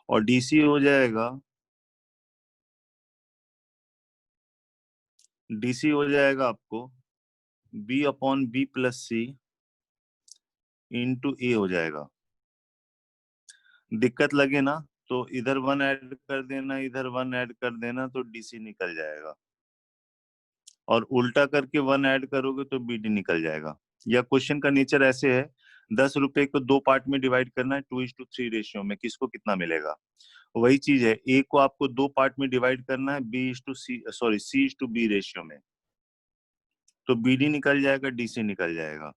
और डीसी हो जाएगा, डीसी हो जाएगा आपको B upon B plus c into ए हो जाएगा। दिक्कत लगे ना तो इधर 1 ऐड कर देना, इधर 1 ऐड कर देना, तो डीसी निकल जाएगा। और उल्टा करके 1 ऐड करोगे तो बीडी निकल जाएगा। या क्वेश्चन का नेचर ऐसे है, 10 रुपए को 2 पार्ट में डिवाइड करना है 2:3 रेशियो में, किसको कितना मिलेगा। वही चीज है, ए को आपको 2 पार्ट में डिवाइड करना है C/B रेशियो में, तो बीडी निकल जाएगा, डीसी निकल जाएगा,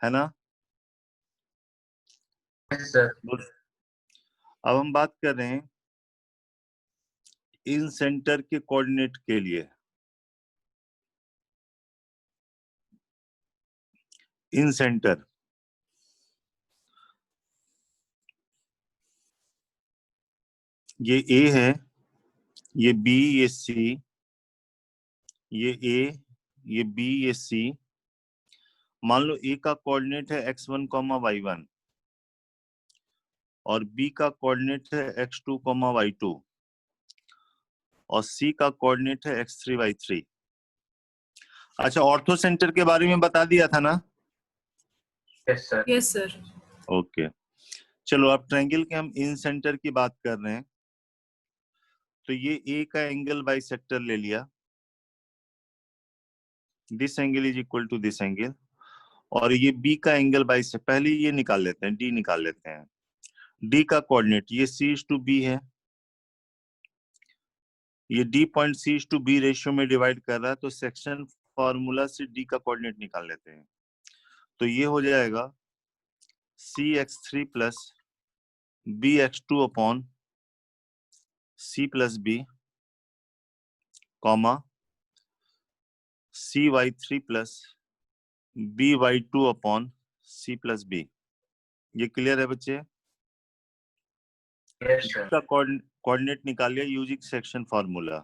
है ना। सर। अब हम बात कर रहे हैं इन सेंटर के कोऑर्डिनेट के लिए। इन सेंटर, ये ए है, ये बी, ये सी, ये ए, ये बी, ये सी। मान लो ए का कोऑर्डिनेट है x1, y1 और बी का कोऑर्डिनेट है x2, y2 और सी का कोऑर्डिनेट है x3, y3। अच्छा, ऑर्थो सेंटर के बारे में बता दिया था ना। Yes sir. Yes sir. Okay, चलो अब ट्रायंगल के हम इन सेंटर की बात कर रहे हैं। तो ये ए का एंगल बाइसेक्टर ले लिया, this angle is equal to this angle, और ये बी का एंगल बाइसेक्टर, पहले ये निकाल लेते हैं, डी निकाल लेते हैं। डी का कोऑर्डिनेट ये C/B है, ये डी पॉइंट C/B रेशियो में डिवाइड कर रहा है, तो सेक्शन फॉर्मूला से डी का कोऑर्डिनेट निकाल लेते हैं। तो ये हो जाएगा CX3 plus BX2 upon C+B comma CY3 plus BY2 upon C+B। ये क्लियर है बच्चे। Yes sir. का कोऑर्डिनेट निकाल लिया यूजिंग सेक्शन फॉर्मूला।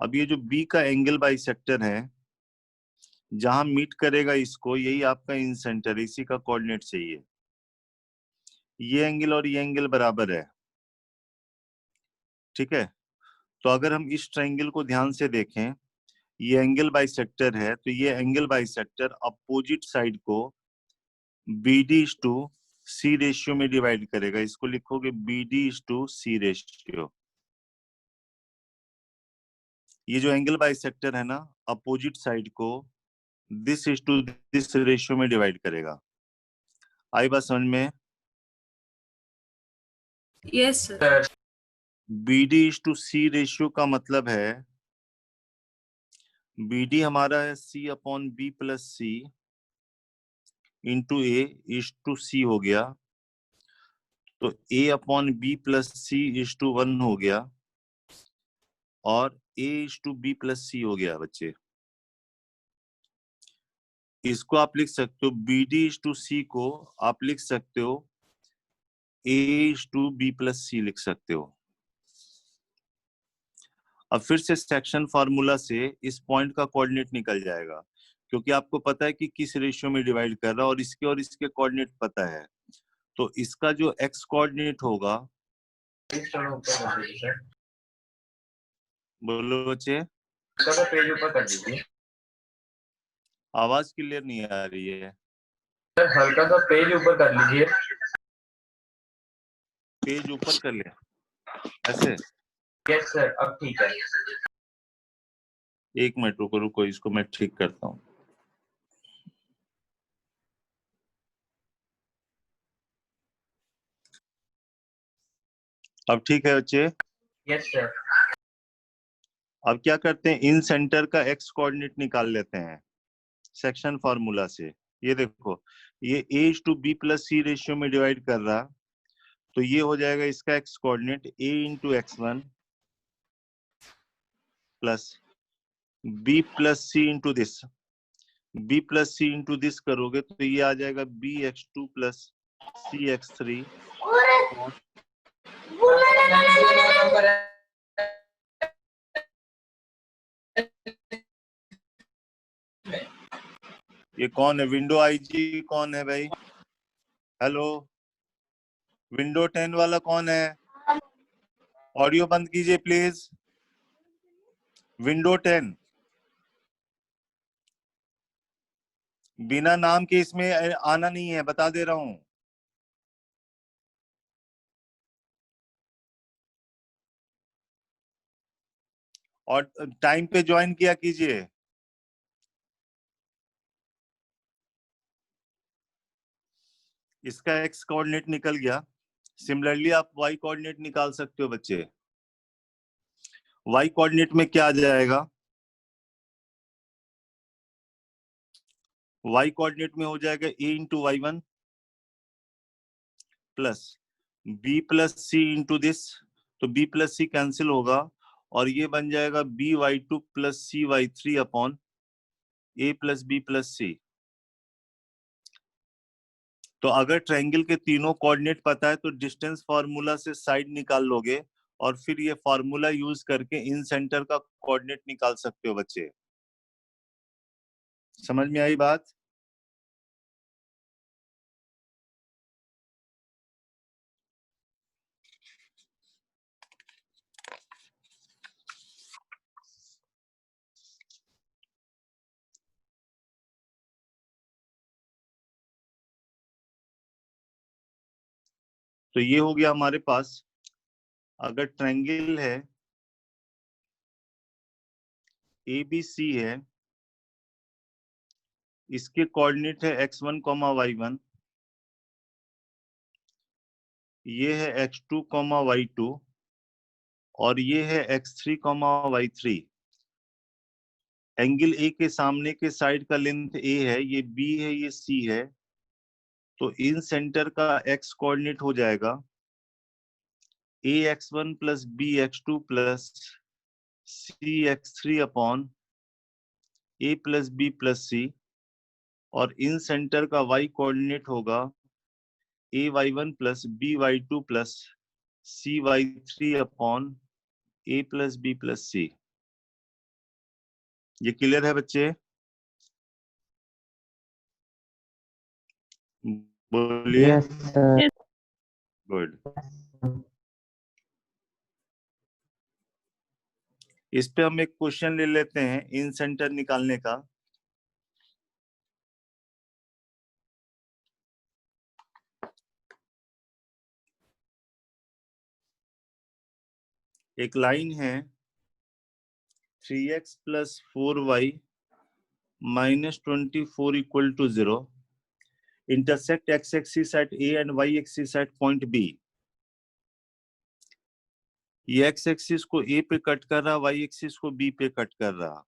अब ये जो बी का एंगल बाइसेक्टर है, जहां मीट करेगा इसको, यही आपका इन सेंटर, इसी का कोऑर्डिनेट चाहिए। ये एंगल और ये एंगल बराबर है, ठीक है। तो अगर हम इस ट्रायंगल को ध्यान से देखें, ये एंगल बाइसेक्टर है, तो ये एंगल बाइसेक्टर अपोजिट साइड को BD/C रेशियो में डिवाइड करेगा। इसको लिखोगे BD/C रेशियो। ये जो एंगल बाइसेक्टर है ना, अपोजिट साइड को दिस रेशियो में डिवाइड करेगा। आई बात समझ में। Yes sir. BD/C रेशियो का मतलब है, BD हमारा है C/B plus C into A/C हो गया, तो A/B प्लस C/1 हो गया, और A/B प्लस C हो गया बच्चे। इसको आप लिख सकते हो, BD/C को आप लिख सकते हो A/B प्लस C लिख सकते हो। अब फिर से सेक्शन फार्मूला से इस पॉइंट का कोऑर्डिनेट निकल जाएगा, क्योंकि आपको पता है कि किस रेशियो में डिवाइड कर रहा है, और इसके कोऑर्डिनेट पता है। तो इसका जो x कोऑर्डिनेट होगा, बोलो बच्चे, इसका पेज ऊपर कर दीजिए। आवाज क्लियर नहीं आ रही है सर, हल्का सा पेज ऊपर कर लीजिए। पेज ऊपर कर ले ऐसे। यस सर, अब ठीक है। एक मिनट रुको रुको, इसको मैं ठीक करता हूँ। अब ठीक है बच्चे। Yes sir. अब क्या करते हैं, इन सेंटर का x कोऑर्डिनेट निकाल लेते हैं सेक्शन फार्मूला से। ये देखो, ये A/B प्लस C रेशियो में डिवाइड कर रहा, तो ये हो जाएगा इसका x coordinate A/x1 plus B plus C into this, B plus C into this करोगे तो ये आ जाएगा BX2 प्लस CX3। ये कौन है, विंडो आईजी कौन है भाई? हेलो, विंडो 10 वाला कौन है? ऑडियो बंद कीजिए प्लीज। विंडो 10 बिना नाम के इसमें आना नहीं है, बता दे रहा हूं। और टाइम पे ज्वाइन किया कीजिए। इसका एक्स कोऑर्डिनेट निकल गया। सिमिलरली आप वाई कोऑर्डिनेट निकाल सकते हो बच्चे। वाई कोऑर्डिनेट में क्या आ जाएगा? वाई कोऑर्डिनेट में हो जाएगा a into y one plus b plus c into this, तो बी प्लस सी कैंसिल होगा और ये बन जाएगा b y two plus c y three upon a plus b plus c. तो अगर ट्रायंगल के तीनों कोऑर्डिनेट पता है तो डिस्टेंस फार्मूला से साइड निकाल लोगे और फिर ये फार्मूला यूज करके इन सेंटर का कोऑर्डिनेट निकाल सकते हो बच्चे। समझ में आई बात? तो ये हो गया हमारे पास। अगर ट्रायंगल है ABC है, इसके कोऑर्डिनेट है x1 कॉमा y1, ये है x2 कॉमा y2 और ये है x3 comma y3। Angle A के सामने के साइड का लेंथ A है, ये B है, ये C है। तो इन सेंटर का x कोऑर्डिनेट हो जाएगा ax1 plus bx2 plus cx3 upon a plus b plus c और इन सेंटर का y कोऑर्डिनेट होगा ay1 plus by2 plus cy3 upon a plus b plus c। ये क्लियर है बच्चे? बोलिए। Yes sir. गुड। इस पे हम एक क्वेश्चन ले लेते हैं इन सेंटर निकालने का। एक लाइन है 3x plus 4y minus 24 equal to 0 intersect x axis at a and y axis at point b। ये x एक्सिस को a पे कट कर रहा, y एक्सिस को b पे कट कर रहा।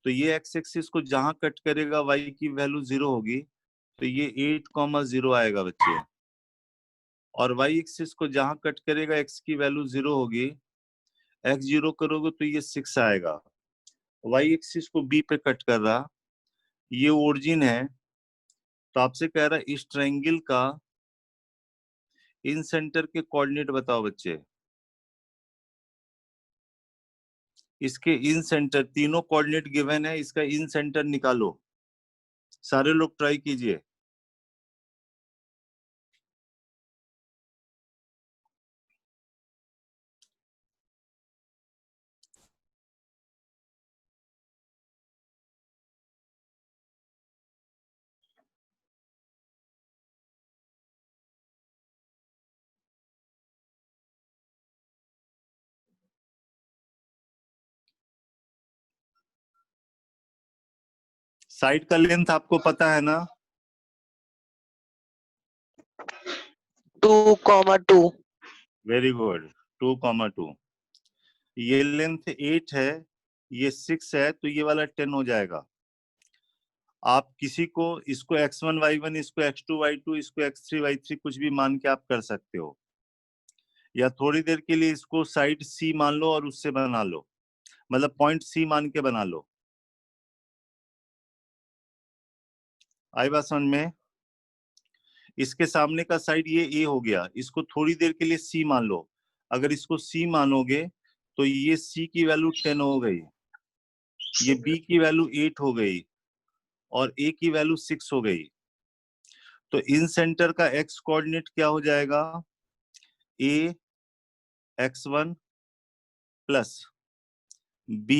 तो ये x एक्सिस को जहां कट करेगा y की वैल्यू 0 होगी, तो ये 8,0 आएगा बच्चे। और y एक्सिस को जहां कट करेगा x की वैल्यू 0 होगी, x 0 करोगे तो ये 6 आएगा। y एक्सिस को b पे कट कर रहा, ये ओरिजिन है। तो आपसे कह रहा है इस ट्रायंगल का इन सेंटर के कोऑर्डिनेट बताओ बच्चे। इसके इन सेंटर तीनों कोऑर्डिनेट गिवन है, इसका इन सेंटर निकालो। सारे लोग ट्राई कीजिए। साइड का लेंथ आपको पता है ना? 2,2। Very good. 2,2। ये लेंथ 8 है, ये 6 है, तो ये वाला 10 हो जाएगा। आप किसी को इसको x1 y1, इसको x2 y2, इसको x3 y3 कुछ भी मान के आप कर सकते हो, या थोड़ी देर के लिए इसको साइड C मान लो और उससे बना लो, मतलब पॉइंट C मान के बना लो। आई बात समझ में? इसके सामने का साइड ये A हो गया, इसको थोड़ी देर के लिए C मान लो। अगर इसको C मानोगे तो ये C की वैल्यू 10 हो गई, ये B की वैल्यू 8 हो गई और A की वैल्यू 6 हो गई। तो इन सेंटर का x कोऑर्डिनेट क्या हो जाएगा? A x1 plus B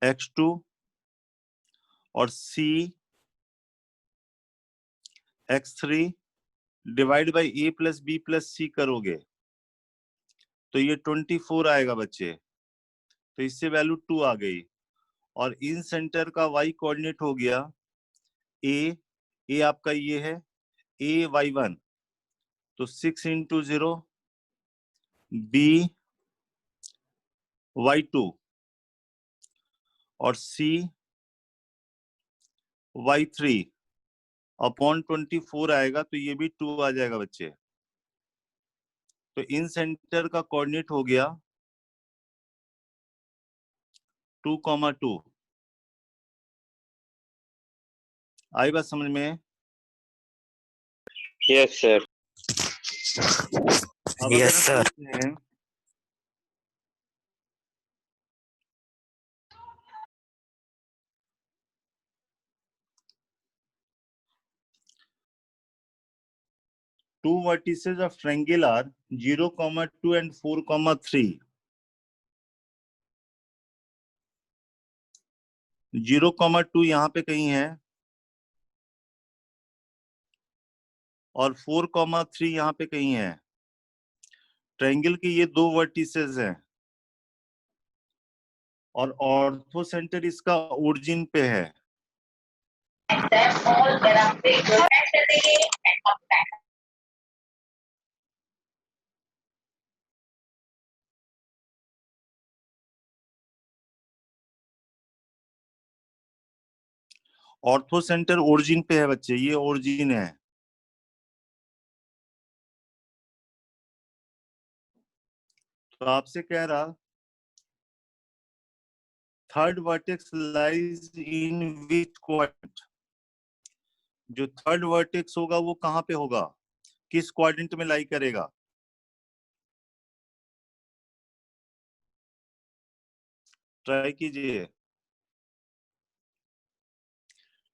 x2 और C x3 divide by A plus B plus C करोगे तो ये 24 आएगा बच्चे। तो इससे वैल्यू 2 आ गई। और इन सेंटर का y कोऑर्डिनेट हो गया ए आपका ये है AY1, तो 6 इंटू 0 BY2 और CY3 अपॉन 24 आएगा, तो ये भी 2 आ जाएगा बच्चे। तो इन सेंटर का कोऑर्डिनेट हो गया 2,2। आई बात समझ में? Yes sir. अब Yes, अगर sir. हम पूछते हैं two vertices of triangle are 0,2 and 4,3. 0,2 यहाँ पे कहीं है और 4,3 यहाँ पे कहीं है। ट्रायंगल के ये दो वर्टिसेस हैं और ऑर्थो सेंटर इसका ओरिजिन पे है। ऑर्थो सेंटर ओरिजिन पे है बच्चे, ये ओरिजिन है। तो आपसे कह रहा third vertex lies in which quadrant. जो थर्ड वर्टेक्स होगा वो कहां पे होगा, किस क्वाड्रेंट में लाई करेगा? ट्राई कीजिए।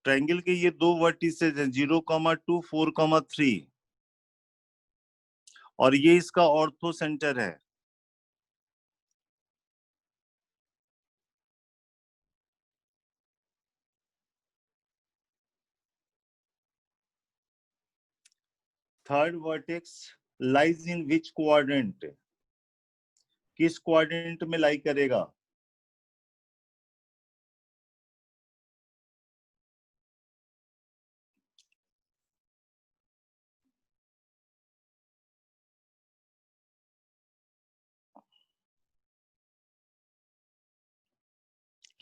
ट्रायंगल के ये दो वर्टिसेस हैं 0,2 4,3 और ये इसका ऑर्थो सेंटर है। Third vertex lies in which quadrant, किस क्वाड्रेंट में लाई करेगा?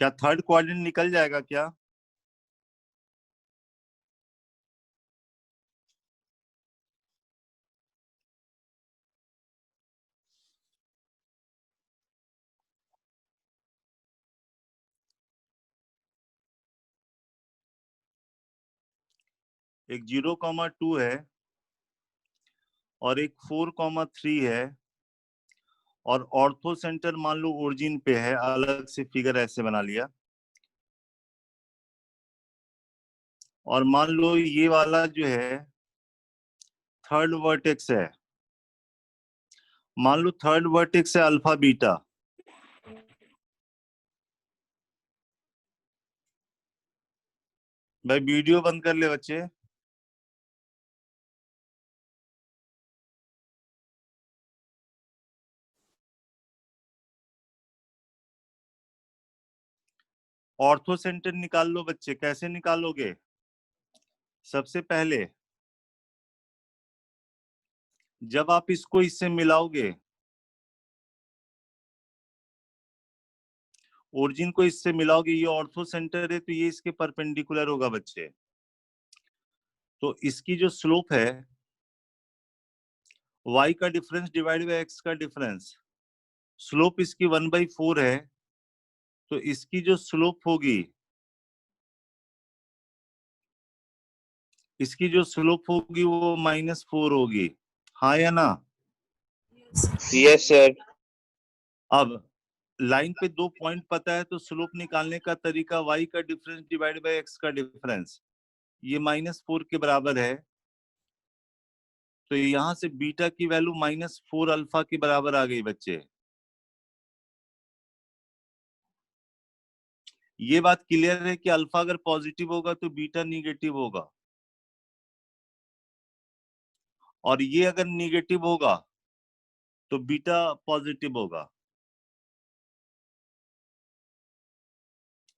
क्या थर्ड क्वाड्रेंट निकल जाएगा क्या? एक 0,2 है और एक 4,3 है और ऑर्थो सेंटर मान लो ओरिजिन पे है, अलग से फिगर ऐसे बना लिया। और मान लो ये वाला जो है थर्ड वर्टेक्स है, मान लो थर्ड वर्टेक्स है अल्फा बीटा। भाई वीडियो बंद कर ले बच्चे। ऑर्थो सेंटर निकाल लो बच्चे, कैसे निकालोगे? सबसे पहले जब आप इसको इससे मिलाओगे, ओरिजिन को इससे मिलाओगे, ये ऑर्थो सेंटर है तो ये इसके परपेंडिकुलर होगा बच्चे। तो इसकी जो स्लोप है y का डिफरेंस डिवाइड बाय x का डिफरेंस, स्लोप इसकी 1/4 है तो इसकी जो स्लोप होगी, इसकी जो स्लोप होगी वो -4 होगी। हाँ या ना? Yes sir. अब लाइन पे दो पॉइंट पता है तो स्लोप निकालने का तरीका y का डिफरेंस डिवाइड बाय x का डिफरेंस, ये -4 के बराबर है। तो यहां से बीटा की वैल्यू -4 अल्फा के बराबर आ गई बच्चे। ये बात क्लियर है कि अल्फा अगर पॉजिटिव होगा तो बीटा निगेटिव होगा, और ये अगर निगेटिव होगा तो बीटा पॉजिटिव होगा।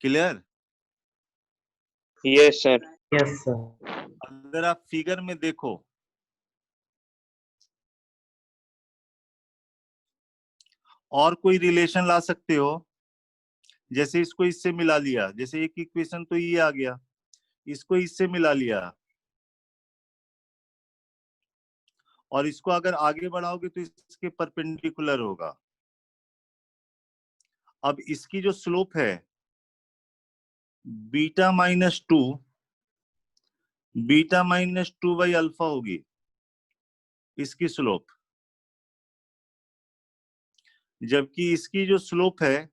Clear? Yes, sir. Yes, sir. अगर आप फिगर में देखो, और कोई रिलेशन ला सकते हो, जैसे इसको इससे मिला लिया, जैसे एक इक्वेशन तो ये आ गया, इसको इससे मिला लिया, और इसको अगर आगे बढ़ाओगे तो इसके परपेंडिकुलर होगा। अब इसकी जो स्लोप है बीटा -2, बीटा -2 बाई अल्फा होगी इसकी स्लोप, जबकि इसकी जो स्लोप है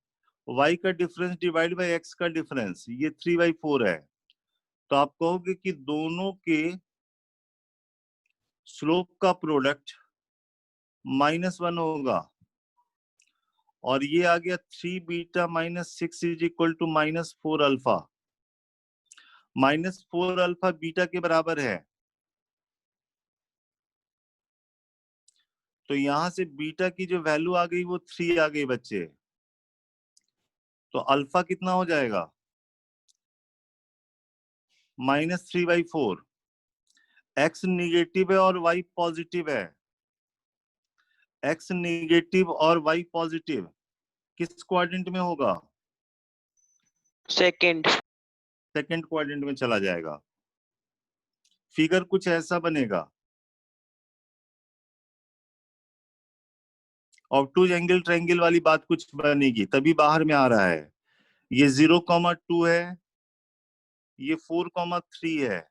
y का डिफरेंस डिवाइड बाई x का डिफरेंस, ये 3/4 है। तो आप कहोगे कि दोनों के स्लोप का प्रोडक्ट -1 होगा, और ये आ गया 3 beta -6 is equal to -4 alpha. -4 alpha beta के बराबर है, तो यहां से बीटा की जो वैल्यू आ गई वो 3 आ गई बच्चे। तो अल्फा कितना हो जाएगा? -3/4। एक्स निगेटिव है और वाई पॉजिटिव है, एक्स निगेटिव और वाई पॉजिटिव किस क्वाड्रेंट में होगा? Second. सेकंड क्वाड्रेंट में चला जाएगा। फिगर कुछ ऐसा बनेगा, ऑब्टूज एंगल ट्रायंगल वाली बात कुछ बनेगी, तभी बाहर में आ रहा है। ये 0,2 है, ये 4,3 है,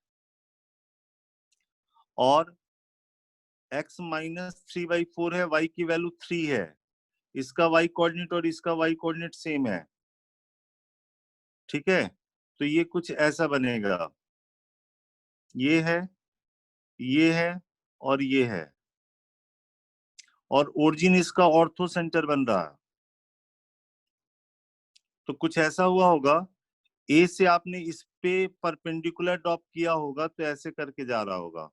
और x -3/4 है, y की वैल्यू 3 है, इसका y कोऑर्डिनेट और इसका y कोऑर्डिनेट सेम है। ठीक है, तो ये कुछ ऐसा बनेगा, ये है, ये है, और ये है, और ओरिजिन इसका ऑर्थो सेंटर बन रहा है। तो कुछ ऐसा हुआ होगा, ए से आपने इस पे परपेंडिकुलर ड्रॉप किया होगा, तो ऐसे करके जा रहा होगा,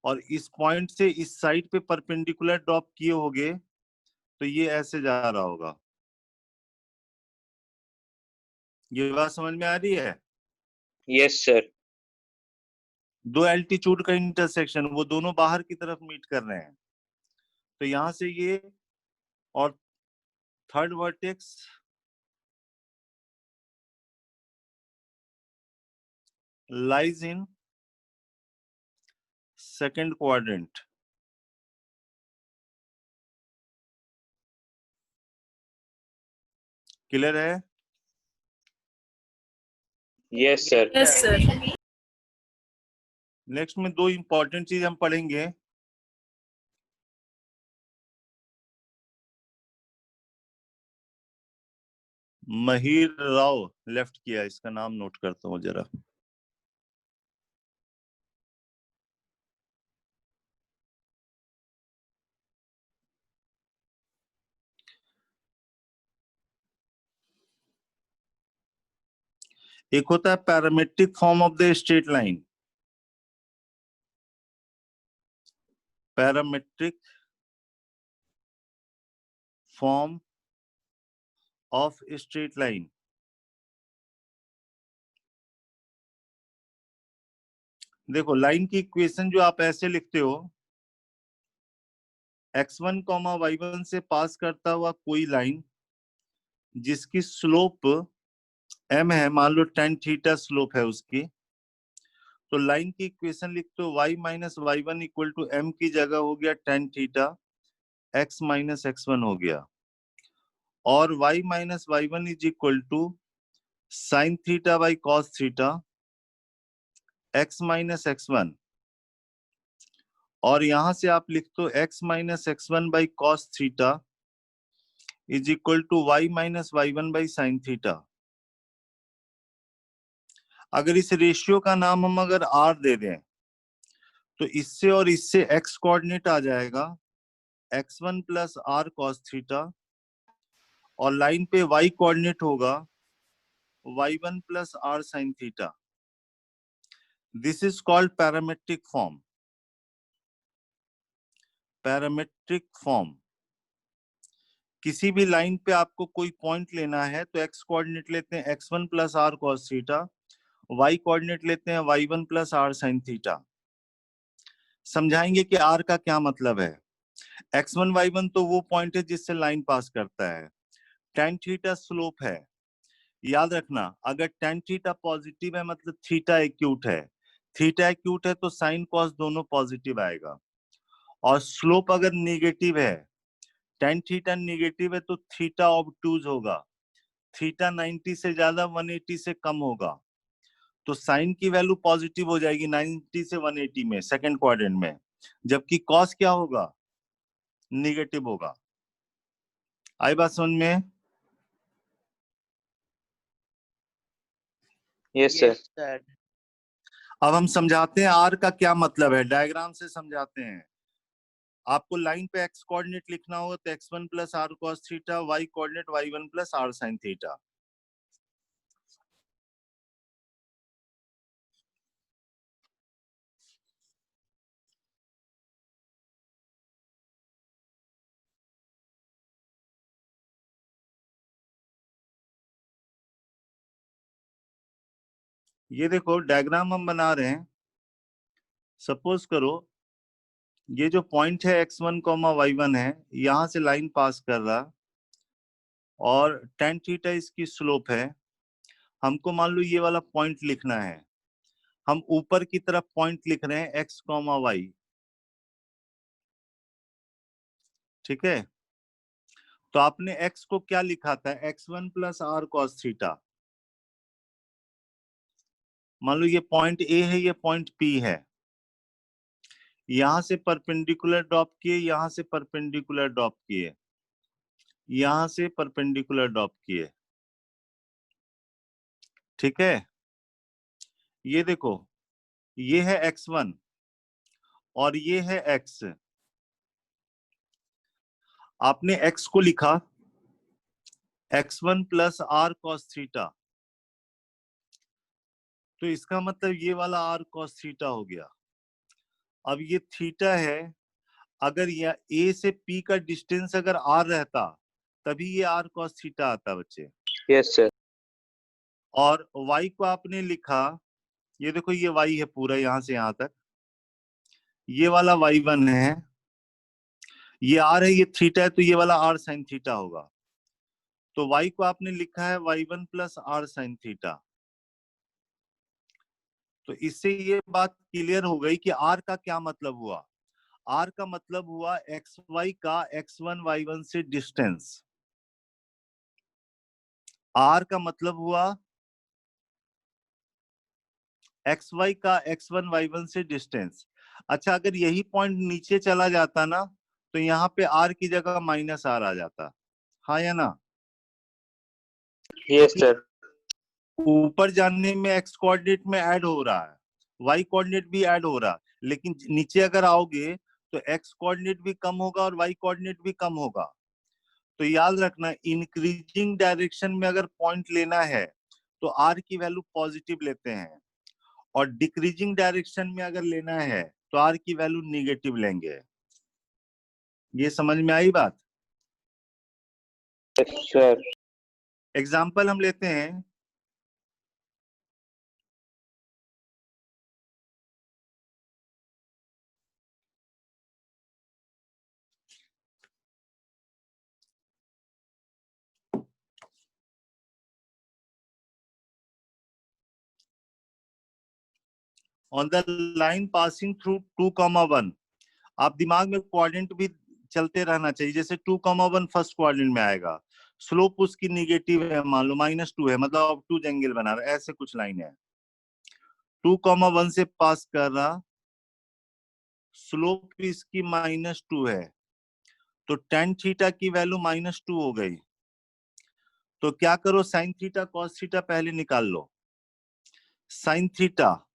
और इस पॉइंट से इस साइड पे परपेंडिकुलर ड्रॉप किए होगे तो ये ऐसे जा रहा होगा। ये बात समझ में आ रही है? Yes, sir. दो एल्टीट्यूड का इंटरसेक्शन, वो दोनों बाहर की तरफ मीट कर रहे हैं, तो यहां से ये, और third vertex lies in second quadrant। Clear है? Yes, sir. Yes, sir. Next में दो इंपॉर्टेंट चीज हम पढ़ेंगे। महिर राव लेफ्ट किया, इसका नाम नोट करता हूँ जरा। एक होता है parametric form of the straight line, parametric form of straight line. देखो, लाइन की इक्वेशन जो आप ऐसे लिखते हो, x1, y1 से पास करता हुआ कोई लाइन जिसकी स्लोप m है, मान लो tan थीटा स्लोप है उसकी, तो लाइन की इक्वेशन लिखते हो y minus y1 equal to m की जगह हो गया tan theta x minus x1 हो गया, और y minus y1 is equal to sine theta by cos theta x minus x1, और यहां से आप लिखते हो x minus x1 by cos theta is equal to y minus y1 by sine theta. अगर इस रेशियो का नाम हम अगर r दे दें तो इससे और इससे x कोऑर्डिनेट आ जाएगा x1 plus r cos theta, और लाइन पे y कोऑर्डिनेट होगा y1 plus r sin theta. This is called parametric form. Parametric form, किसी भी लाइन पे आपको कोई पॉइंट लेना है तो x कोऑर्डिनेट लेते हैं x1 plus r cos theta, y coordinate लेते हैं y1 plus r sin theta. समझाएंगे कि r का क्या मतलब है। x1 y1 तो वो पॉइंट है जिससे लाइन पास करता है। tan थीटा स्लोप है। याद रखना, अगर tan थीटा पॉजिटिव है मतलब थीटा एक्यूट है, थीटा एक्यूट है तो साइन कॉस दोनों पॉजिटिव आएगा। और स्लोप अगर नेगेटिव है, tan थीटा नेगेटिव है तो थीटा ऑब्टूज होगा, थीटा 90 से ज्यादा 180 से कम होगा, तो साइन की वैल्यू पॉजिटिव हो जाएगी 90 से 180 में सेकंड क्वाड्रेंट में, जबकि कॉस क्या होगा, नेगेटिव होगा। आई बात समझ में? Yes, sir. अब हम समझाते हैं आर का क्या मतलब है, डायग्राम से समझाते हैं। आपको लाइन पे एक्स कोऑर्डिनेट लिखना होगा तो x1 plus r cos theta, y coordinate y1 plus r sine theta. ये देखो डायग्राम हम बना रहे हैं। सपोज करो ये जो पॉइंट है x1 y1 है, यहां से लाइन पास कर रहा, और tan थीटा इसकी स्लोप है। हमको मान लो ये वाला पॉइंट लिखना है, हम ऊपर की तरफ पॉइंट लिख रहे हैं x y, ठीक है। तो आपने x को क्या लिखा था, x1 plus r cos theta. मान लो ये पॉइंट A है, ये पॉइंट P है, यहां से परपेंडिकुलर ड्रॉप किए, यहां से परपेंडिकुलर ड्रॉप किए, यहां से परपेंडिकुलर ड्रॉप किए, ठीक है। ये देखो ये है x1 और ये है x। आपने x को लिखा x1 plus r cos theta, तो इसका मतलब ये वाला आर कॉस थीटा हो गया। अब ये थीटा है, अगर यह a से p का डिस्टेंस अगर r रहता तभी ये r cos थीटा आता बच्चे। Yes, sir. और y को आपने लिखा, ये देखो ये y है पूरा यहां से यहां तक, ये वाला y1 है, ये r है, ये थीटा है, तो ये वाला r sin थीटा होगा। तो y को आपने लिखा है y1 plus r sin theta. तो इससे ये बात क्लियर हो गई कि r का क्या मतलब हुआ। r का मतलब हुआ xy का x1 y1 से डिस्टेंस। r का मतलब हुआ xy का x1 y1 से डिस्टेंस। अच्छा, अगर यही पॉइंट नीचे चला जाता ना तो यहाँ पे r की जगह माइनस r आ जाता, हाँ या ना? Yes, sir. ऊपर जाने में x कोऑर्डिनेट में ऐड हो रहा है, y कोऑर्डिनेट भी ऐड हो रहा है, लेकिन नीचे अगर आओगे तो x कोऑर्डिनेट भी कम होगा और y कोऑर्डिनेट भी कम होगा। तो याद रखना, इंक्रीजिंग डायरेक्शन में अगर पॉइंट लेना है तो r की वैल्यू पॉजिटिव लेते हैं, और डिक्रीजिंग डायरेक्शन में अगर लेना है तो r की वैल्यू निगेटिव लेंगे। ये समझ में आई बात? Yes, sir. एग्जाम्पल हम लेते हैं। On the line passing through 2,1, आप दिमाग में कोऑर्डिनेट भी चलते रहना चाहिए। जैसे 2,1 फर्स्ट क्वाड्रेंट में आएगा, स्लोप उसकी निगेटिव है, मान लो -2 है, मतलब ऑब्टूज एंगल बना रहा है, ऐसे कुछ लाइन है। 2,1 से पास कर रहा, स्लोप इसकी -2 है, तो tan थीटा की वैल्यू -2 हो गई। तो क्या करो, साइन थीटा कॉस थीटा पहले निकाल लो। Sine theta.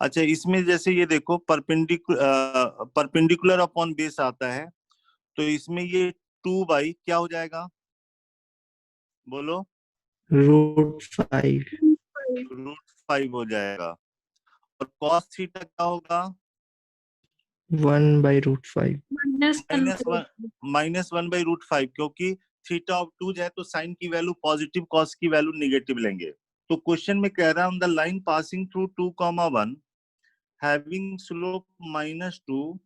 अच्छा, इसमें जैसे ये देखो परपेंडिकुलर अपॉन बेस आता है, तो इसमें ये 2 बाई क्या हो जाएगा, बोलो? √5 √5 हो जाएगा। और कॉस थीटा क्या होगा? 1/√5 -1/√5, क्योंकि थीटा ऑब्टूज है तो साइन की वैल्यू पॉजिटिव, कॉस की वैल्यू नेगेटिव लेंगे। तो क्वेश्चन में कह रहा है on the line passing through 2,1 having slope -2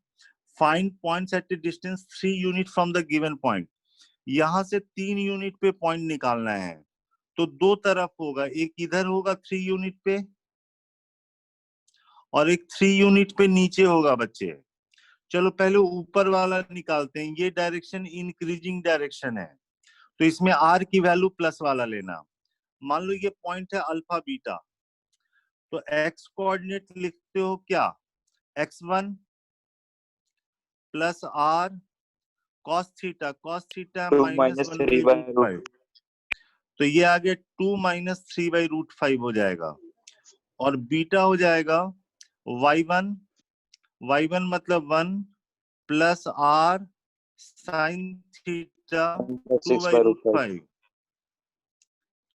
find points at A distance 3 unit from the given point. यहां से 3 यूनिट पे पॉइंट निकालना है, तो दो तरफ होगा, एक इधर होगा 3 यूनिट पे और एक 3 यूनिट पे नीचे होगा बच्चे। चलो पहले ऊपर वाला निकालते हैं। ये डायरेक्शन इंक्रीजिंग डायरेक्शन है, तो इसमें आर की वैल्यू प्लस वाला लेना। मान लो ये पॉइंट है अल्फा बीटा, तो एक्स कोऑर्डिनेट लिखते हो क्या, x1 plus r cos theta 2 minus - 1/√5, तो ये आ गया 2 - 3/√5 हो जाएगा। और बीटा हो जाएगा y1 मतलब 1 प्लस आर साइन थीटा 6/√5 2/√5,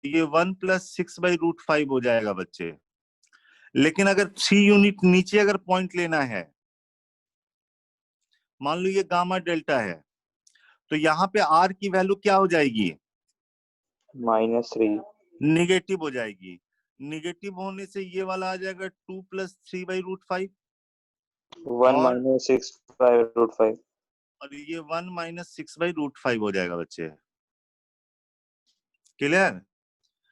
ये 1 + 6/√5 हो जाएगा बच्चे। लेकिन अगर 3 यूनिट नीचे अगर पॉइंट लेना है, मान लो ये गामा डेल्टा है, तो यहाँ पे आर की वैल्यू क्या हो जाएगी, -3 निगेटिव हो जाएगी। निगेटिव होने से ये वाला आ जाएगा 2 + 3/√5 1 - 6/√5 और ये 1 - 6/√5 हो जाएगा बच्चे। क्लियर?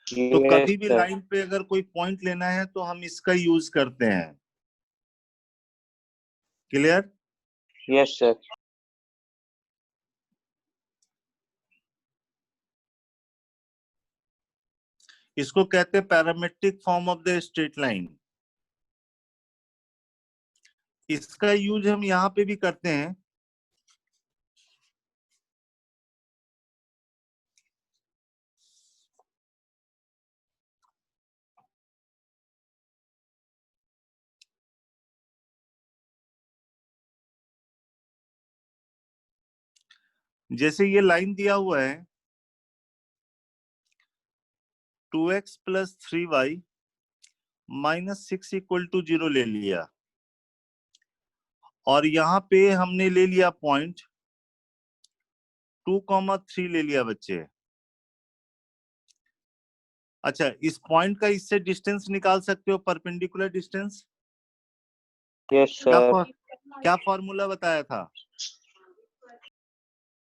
तो कभी भी लाइन पे अगर कोई पॉइंट लेना है तो हम इसका यूज करते हैं। क्लियर? Yes sir. इसको कहते हैं parametric form of the straight line. इसका यूज हम यहाँ पे भी करते हैं। जैसे ये लाइन दिया हुआ है 2x + 3y -6 = 0 ले लिया, और यहाँ पे हमने ले लिया पॉइंट 2,3 ले लिया बच्चे। अच्छा, इस पॉइंट का इससे डिस्टेंस निकाल सकते हो, परपेंडिकुलर डिस्टेंस। Yes sir. क्या फॉर्मूला बताया था?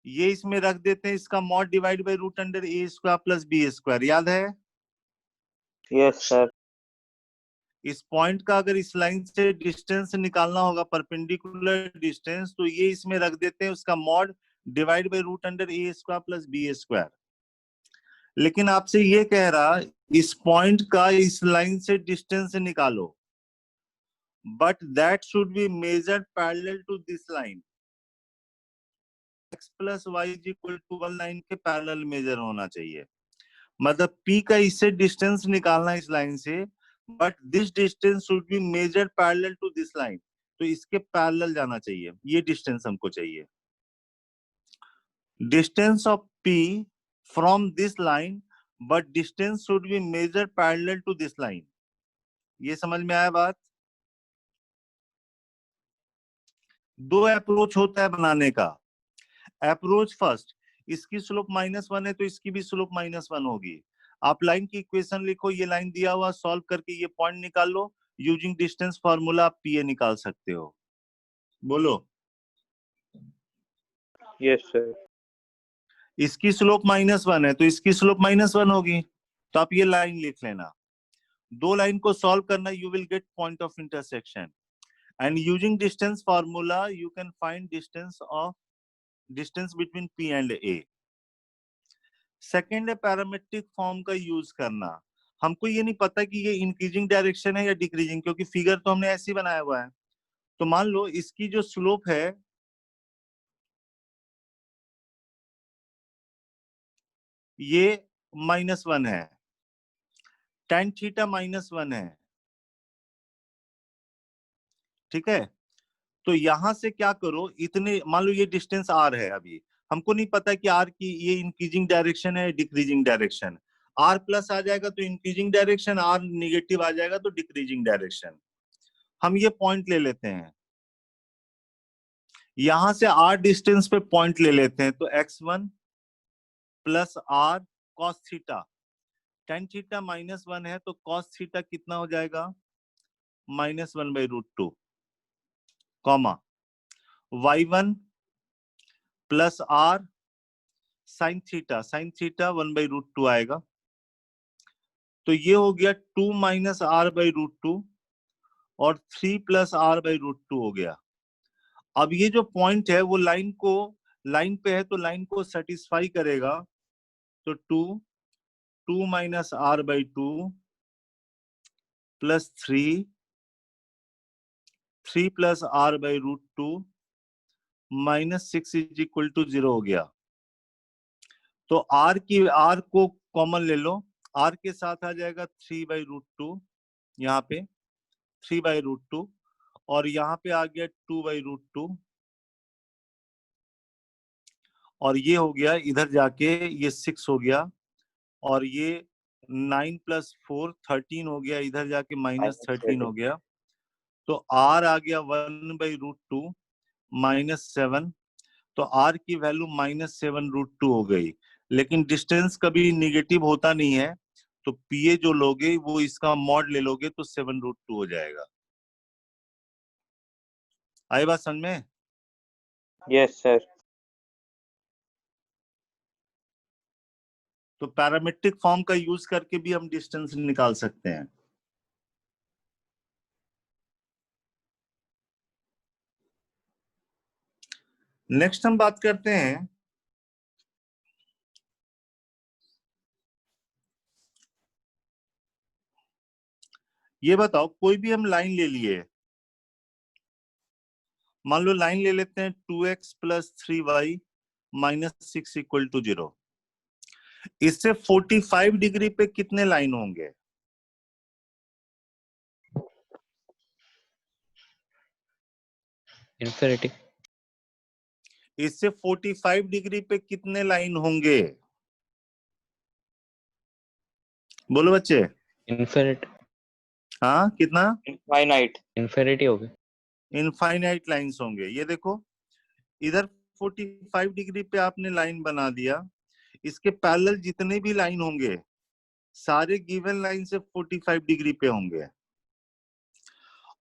ये इसमें रख देते हैं, इसका mod divide bye √a² + b², याद है? Yes sir. इस पॉइंट का अगर इस लाइन से डिस्टेंस निकालना होगा, परपेंडिकुलर डिस्टेंस, तो ये इसमें रख देते हैं, उसका mod divide bye √a² + b²। लेकिन आपसे ये कह रहा इस पॉइंट का इस लाइन से डिस्टेंस निकालो, but that should be measured parallel to this line. x + y = 1 line के पैरेलल मेजर होना चाहिए। मतलब P का इससे डिस्टेंस निकालना इस लाइन से, but this distance should be measured parallel to this line, तो इसके पैरेलल जाना चाहिए। ये डिस्टेंस हमको चाहिए। Distance of P from this line, but distance should be measured parallel to this line. ये समझ में आया बात? दो अप्रोच होता है बनाने का। अप्रोच फर्स्ट, इसकी स्लोप -1 है तो इसकी भी स्लोप -1 होगी। आप लाइन की इक्वेशन लिखो, ये लाइन दिया हुआ, सॉल्व करके ये पॉइंट निकाल लो। यूजिंग डिस्टेंस फार्मूला आप पीए निकाल सकते हो। बोलो। Yes sir. इसकी स्लोप -1 है तो इसकी स्लोप -1 होगी, तो आप ये लाइन लिख लेना। दो लाइन को सॉल्व करना, you will get point of intersection, and using distance formula you can find distance between P and A। Second है पैरामेट्रिक फॉर्म का यूज करना। हमको ये नहीं पता कि ये इंक्रीजिंग डायरेक्शन है या डिक्रीजिंग, क्योंकि फिगर तो हमने ऐसे ही बनाया हुआ है। तो मान लो इसकी जो स्लोप है ये -1 है, tan थीटा -1 है, ठीक है। तो यहां से क्या करो, इतने मान लो ये डिस्टेंस r है, अभी हमको नहीं पता कि r की ये इंक्रीजिंग डायरेक्शन है डिक्रीजिंग डायरेक्शन। r प्लस आ जाएगा तो इंक्रीजिंग डायरेक्शन, r निगेटिव आ जाएगा तो डिक्रीजिंग डायरेक्शन। हम ये पॉइंट ले लेते हैं, यहां से r डिस्टेंस पे पॉइंट ले लेते हैं, तो x1 plus r cos theta, tan theta -1 है तो cos थीटा कितना हो जाएगा, -1/√2, comma y1 plus r sin theta 1/√2 आएगा। तो ये हो गया 2 - r/√2 और 3 + r/√2 हो गया। अब ये जो पॉइंट है वो लाइन पे है तो लाइन को सेटिस्फाई करेगा, तो 2 - r/2 प्लस 3 + r/√2 -6 = 0 हो गया। तो r को कॉमन ले लो, r के साथ आ जाएगा 3/√2, यहाँ पे 3/√2 और यहाँ पे आ गया 2/√2 और ये हो गया इधर जाके ये 6 हो गया और ये 9 + 4 13 हो गया, इधर जाके -13 हो गया। तो r आ गया 1/√2 -7, तो r की वैल्यू -7√2 हो गई। लेकिन डिस्टेंस कभी निगेटिव होता नहीं है, तो pa जो लोगे वो इसका मॉड ले लोगे तो 7√2 हो जाएगा। आई बात समझ में? Yes sir. तो पैरामेट्रिक फॉर्म का यूज करके भी हम डिस्टेंस निकाल सकते हैं। नेक्स्ट हम बात करते हैं ये बताओ, कोई भी हम लाइन ले लिए, मान लो लाइन ले लेते हैं 2x + 3y -6 = 0। इससे 45 डिग्री पे कितने लाइन होंगे? इन्फिनिटी। इससे 45 डिग्री पे कितने लाइन होंगे? बोलो बच्चे। इन्फिनिट। हाँ, कितना? इनफाइनाइट। इन्फिनिटी हो गई। इनफाइनाइट लाइंस होंगे। ये देखो, इधर 45 डिग्री पे आपने लाइन बना दिया, इसके पैरेलल जितने भी लाइन होंगे सारे गिवन लाइन से 45 डिग्री पे होंगे।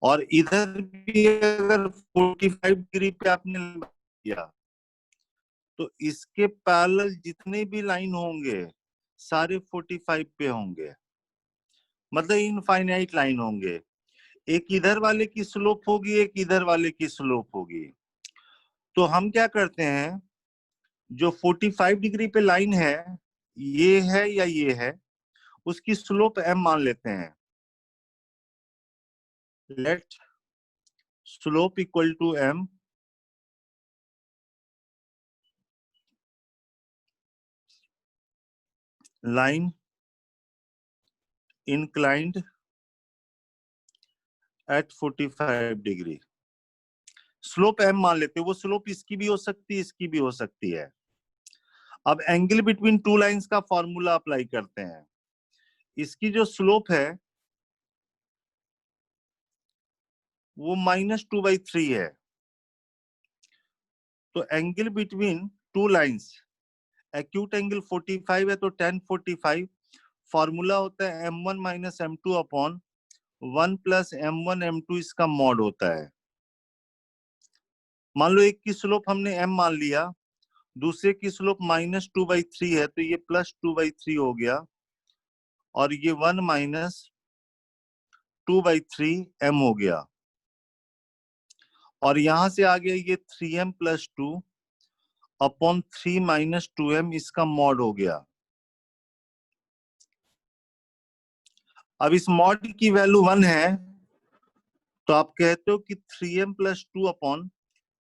और इधर भी अगर 45 डिग्री पे आपने किया तो इसके पैरेलल जितने भी लाइन होंगे सारे 45 पे होंगे, मतलब इनफाइनाइट लाइन होंगे। एक इधर वाले की स्लोप होगी, एक इधर वाले की स्लोप होगी। तो हम क्या करते हैं, जो 45 डिग्री पे लाइन है, ये है या ये है, उसकी स्लोप m मान लेते हैं। Let slope equal to m, line inclined at 45 degree. Slope m मान लेते हैं, वो स्लोप इसकी भी हो सकती है, इसकी भी हो सकती है। अब एंगल बिटवीन टू लाइंस का फॉर्मूला अप्लाई करते हैं। इसकी जो स्लोप है वो -2/3 है। तो angle between two lines, acute angle 45 है तो tan 45, फॉर्मूला होता है m1 - m2 upon 1 + m1 m2, इसका मॉड होता है। मान लो एक की स्लोप हमने m मान लिया, दूसरे की स्लोप -2/3 है तो ये +2/3 हो गया और ये 1 - 2/3 m हो गया। और यहां से आ गया ये 3m + 2 अपॉन 3 - 2m, इसका मॉड हो गया। अब इस मॉड की वैल्यू 1 है तो आप कहते हो कि 3m + 2 अपॉन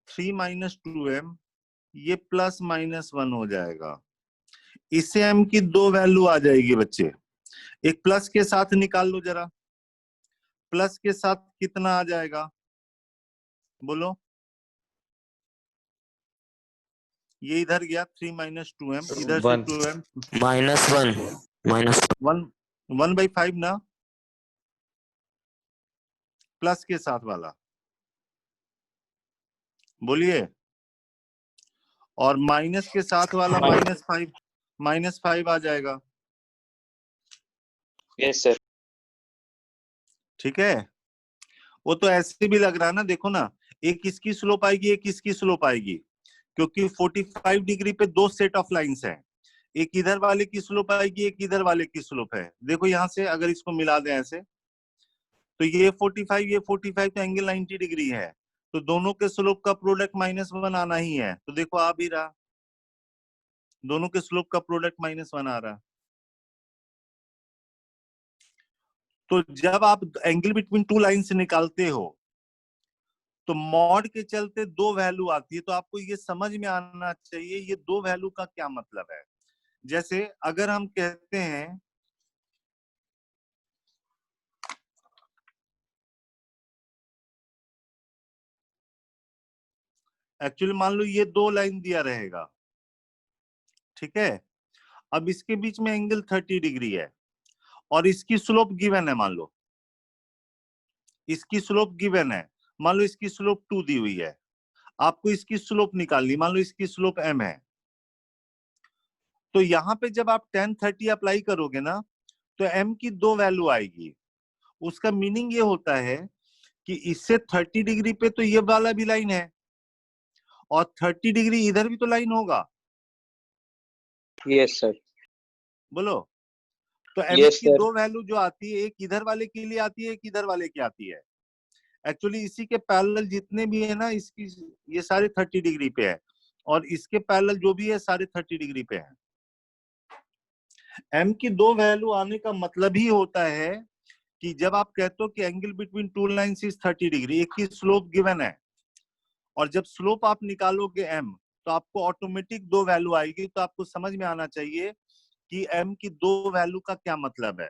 3 - 2m, ये +-1 हो जाएगा। इससे m की दो वैल्यू आ जाएगी बच्चे, एक प्लस के साथ निकाल लो जरा, प्लस के साथ कितना आ जाएगा बोलो। ये इधर गया 3 - 2m, इधर से 1 2m, -1 1 1/5 ना, प्लस के साथ वाला बोलिए, और माइनस के साथ वाला -5 आ जाएगा। Yes sir. ठीक है, वो तो ऐसे भी लग रहा है ना, देखो ना, एक इसकी स्लोप आएगी, एक इसकी स्लोप आएगी, क्योंकि 45 डिग्री पे दो सेट ऑफ लाइंस हैं, एक इधर वाले की स्लोप आएगी, एक इधर वाले की स्लोप है। देखो यहां से अगर इसको मिला दें ऐसे, तो ये 45, ये 45, तो एंगल 90 डिग्री है, तो दोनों के स्लोप का प्रोडक्ट -1 आना ही है। तो देखो आ भी रहा, दोनों के स्लोप का प्रोडक्ट -1 आ रहा। तो जब आप एंगल बिटवीन टू लाइंस निकालते हो तो मॉड के चलते दो वैल्यू आती है, तो आपको ये समझ में आना चाहिए ये दो वैल्यू का क्या मतलब है। जैसे अगर हम कहते हैं एक्चुअली मान लो ये दो लाइन दिया रहेगा, ठीक है, अब इसके बीच में एंगल 30 डिग्री है और इसकी स्लोप गिवन है, मान लो इसकी स्लोप गिवन है, मान लो इसकी स्लोप 2 दी हुई है, आपको इसकी स्लोप निकालनी, मान लो इसकी स्लोप m है। तो यहाँ पे जब आप tan 30 अप्लाई करोगे ना, तो m की दो वैल्यू आएगी। उसका मीनिंग ये होता है कि इससे 30 डिग्री पे तो ये वाला भी लाइन है और 30 डिग्री इधर भी तो लाइन होगा, यस सर। बोलो। तो m Yes, की sir. दो वैल्यू जो आती है, एक इधर वाले के लिए आती है, एक इधर वाले की आती है। एक्चुअली इसी के पैरेलल जितने भी है ना, इसकी ये सारे 30 डिग्री पे है, और इसके पैरेलल जो भी है सारे 30 डिग्री पे है। m की दो वैल्यू आने का मतलब ही होता है कि जब आप कहते हो कि angle between two lines is 30 degree, एक की स्लोप गिवन है, और जब स्लोप आप निकालोगे m, तो आपको ऑटोमेटिक दो वैल्यू आएगी। तो आपको समझ में आना चाहिए कि m की दो वैल्यू का क्या मतलब है।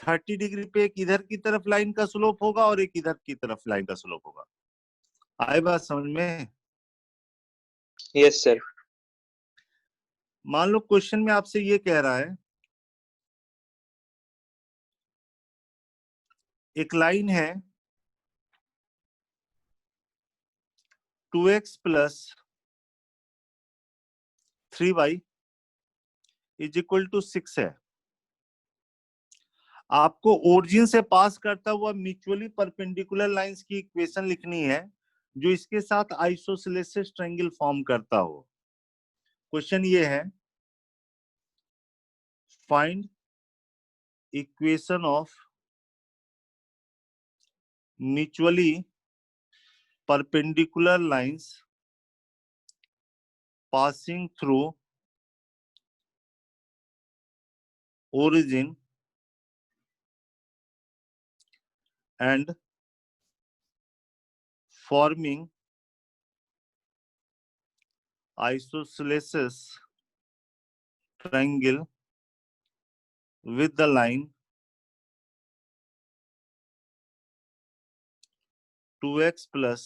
30 डिग्री पे एक इधर की तरफ लाइन का स्लोप होगा और एक इधर की तरफ लाइन का स्लोप होगा। आए बात समझ में? Yes sir. मान लो क्वेश्चन में आपसे ये कह रहा है, एक लाइन है 2x + 3y = 6 है। आपको ओरिजिन से पास करता हुआ म्यूचुअली परपेंडिकुलर लाइंस की इक्वेशन लिखनी है जो इसके साथ आइसोसेलेस ट्रायंगल फॉर्म करता हो। क्वेश्चन ये है, find equation of mutually perpendicular lines passing through origin and forming isosceles triangle with the line 2x +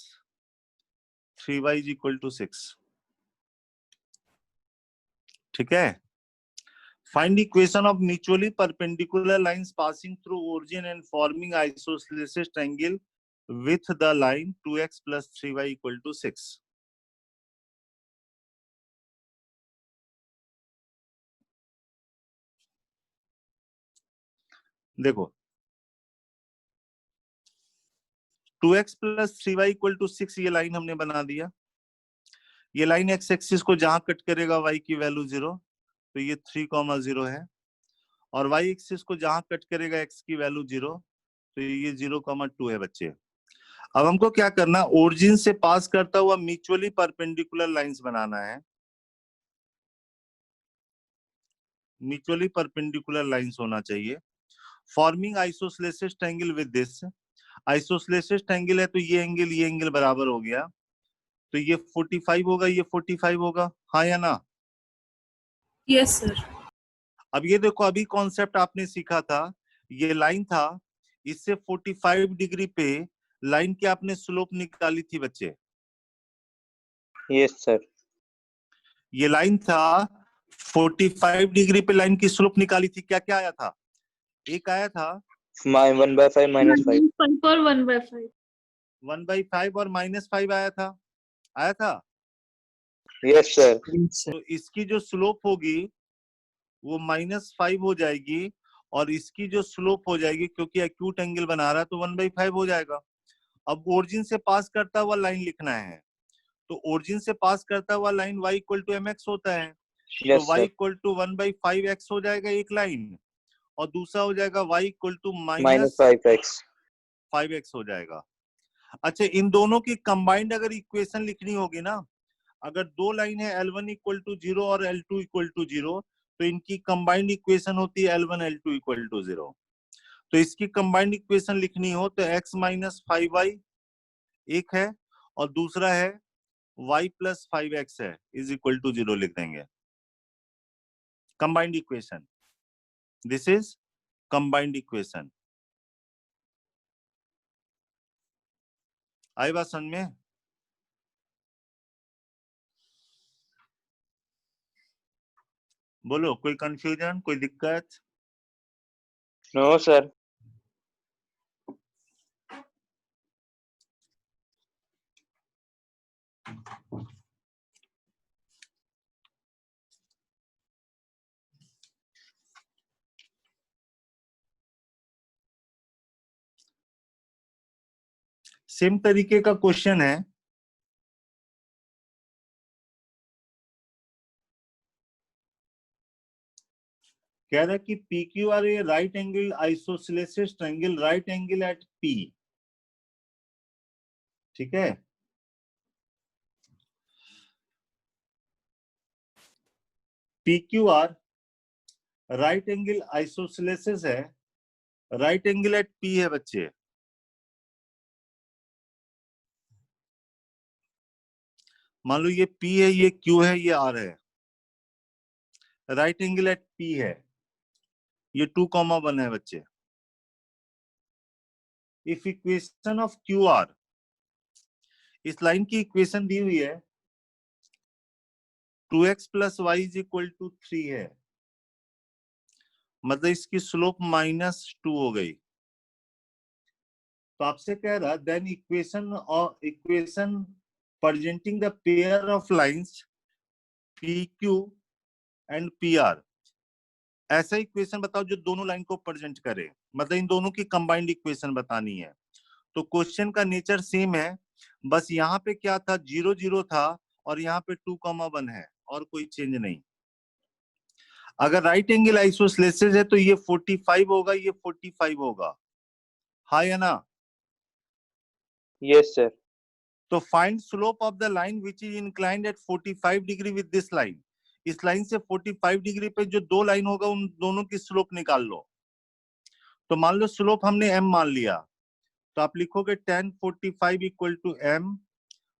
3y = 6। ठीक है, find equation of mutually perpendicular lines passing through origin and forming isosceles triangle with the line 2x + 3y = 6। देखो 2x + 3y = 6 ये line हमने बना दिया। ये line x axis को जहां कट करेगा y की वैल्यू 0, तो ये 3,0 है, और y एक्सिस को जहां कट करेगा x की वैल्यू 0, तो ये 0,2 है बच्चे। अब हमको क्या करना, ओरिजिन से पास करता हुआ म्यूचुअली परपेंडिकुलर लाइंस बनाना है। म्यूचुअली परपेंडिकुलर लाइंस होना चाहिए। Forming isosceles triangle with this, isosceles triangle है तो ये एंगल बराबर हो गया, तो ये 45 होगा, ये 45 होगा, हाँ या ना? Yes sir. अब ये देखो, अभी कॉन्सेप्ट आपने सीखा था, ये लाइन था, इससे 45 डिग्री पे लाइन की आपने स्लोप निकाली थी बच्चे। Yes sir. ये लाइन था, 45 डिग्री पे लाइन की स्लोप निकाली थी, क्या क्या आया था? एक आया था 1/5 -5। -5 और 1/5। 1/5 और -5 आया था। Yes sir. तो इसकी जो स्लोप होगी वो -5 हो जाएगी, और इसकी जो स्लोप हो जाएगी, क्योंकि एक्यूट एंगल बना रहा है, तो 1/5 हो जाएगा। अब ओरिजिन से पास करता हुआ लाइन लिखना है, तो ओरिजिन से पास करता हुआ लाइन y = mx होता है, तो यस y सर। = 1/5x हो जाएगा एक लाइन, और दूसरा हो जाएगा y = -5x। -5x हो जाएगा। अच्छा, इन दोनों की कंबाइंड अगर इक्वेशन लिखनी होगी ना, अगर दो लाइन है L1 = 0 और L2 = 0, तो इनकी कंबाइंड इक्वेशन होती है L1 L2 = 0। तो इसकी कंबाइंड इक्वेशन लिखनी हो तो x - 5y एक है, और दूसरा है y + 5x है, = 0 लिख देंगे। Combined equation, this is combined equation. आई बात समझ में? बोलो, कोई कंफ्यूजन, कोई दिक्कत? No sir. सेम तरीके का क्वेश्चन है, कह रहा है कि PQR a right angle isosceles triangle, right angle at P, ठीक है। PQR राइट एंगल आइसोसेलेस है, राइट एंगल एट P है बच्चे। मान लो ये P है, ये Q है, ये R है, राइट एंगल एट P है, ये 2,1 है बच्चे। इफ इक्वेशन ऑफ QR, इस लाइन की इक्वेशन दी हुई है 2x + y = 3 है, मतलब इसकी स्लोप -2 हो गई। तो आपसे कह रहा then equation presenting the pair of lines PQ and PR, ऐसा इक्वेशन बताओ जो दोनों लाइन को प्रेजेंट करे, मतलब इन दोनों की कंबाइंड इक्वेशन बतानी है। तो क्वेश्चन का नेचर सेम है, बस यहाँ पे क्या था, 0 0 था, और यहाँ पे 2,1 है, और कोई चेंज नहीं। अगर राइट एंगल आइसोसेलेस है तो ये 45 होगा, ये 45 होगा, हाँ या ना? Yes sir. तो find slope of the line which is inclined at 45 degree with this line. इस लाइन से 45 डिग्री पे जो दो लाइन होगा उन दोनों की स्लोप निकाल लो। तो मान लो स्लोप हमने m मान लिया, तो आप लिखोगे tan 45 = m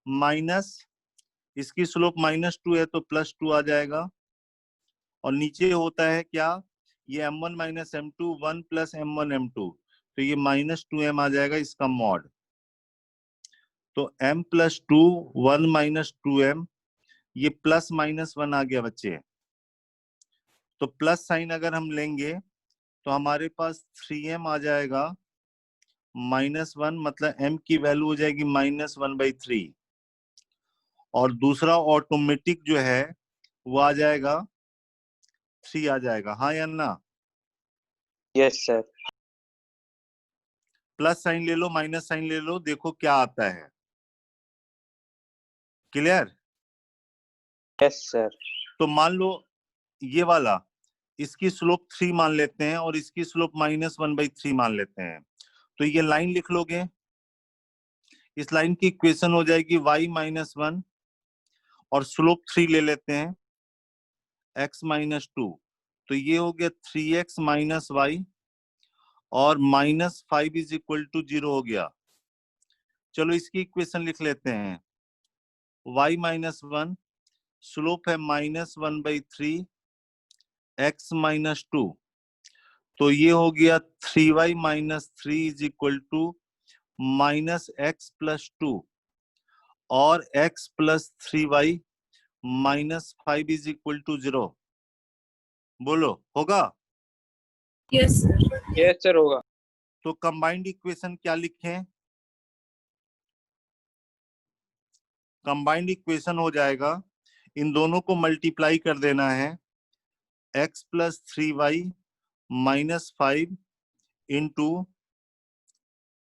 माइनस, इसकी स्लोप -2 है तो +2 आ जाएगा, और नीचे होता है क्या, ये m1 - m2 1 + m1 m2, तो ये -2m आ जाएगा इसका मॉड। तो m + 2 1 - 2m, ये +-1 आ गया बच्चे। तो प्लस साइन अगर हम लेंगे तो हमारे पास 3m आ जाएगा, -1, मतलब m की वैल्यू हो जाएगी -1/3, और दूसरा ऑटोमेटिक जो है वो आ जाएगा 3 आ जाएगा, हाँ या ना? Yes sir. प्लस साइन ले लो, माइनस साइन ले लो, देखो क्या आता है। क्लियर? Yes sir. तो मान लो ये वाला, इसकी स्लोप 3 मान लेते हैं, और इसकी स्लोप -1/3 मान लेते हैं, तो ये लाइन लिख लोगे। इस लाइन की इक्वेशन हो जाएगी y - 1, और स्लोप 3 ले लेते हैं x - 2, तो ये हो गया 3x - y, और -5 = 0 हो गया। चलो इसकी इक्वेशन लिख लेते हैं, y - 1, स्लोप है -1/3, x माइनस 2, तो ये हो गया 3y minus 3 is equal to minus x plus 2, और x plus 3y minus 5 is equal to 0। बोलो होगा? Yes sir. यस सर होगा। तो कंबाइंड इक्वेशन क्या लिखें? कंबाइंड इक्वेशन हो जाएगा, इन दोनों को मल्टीप्लाई कर देना है, x plus 3y minus 5 into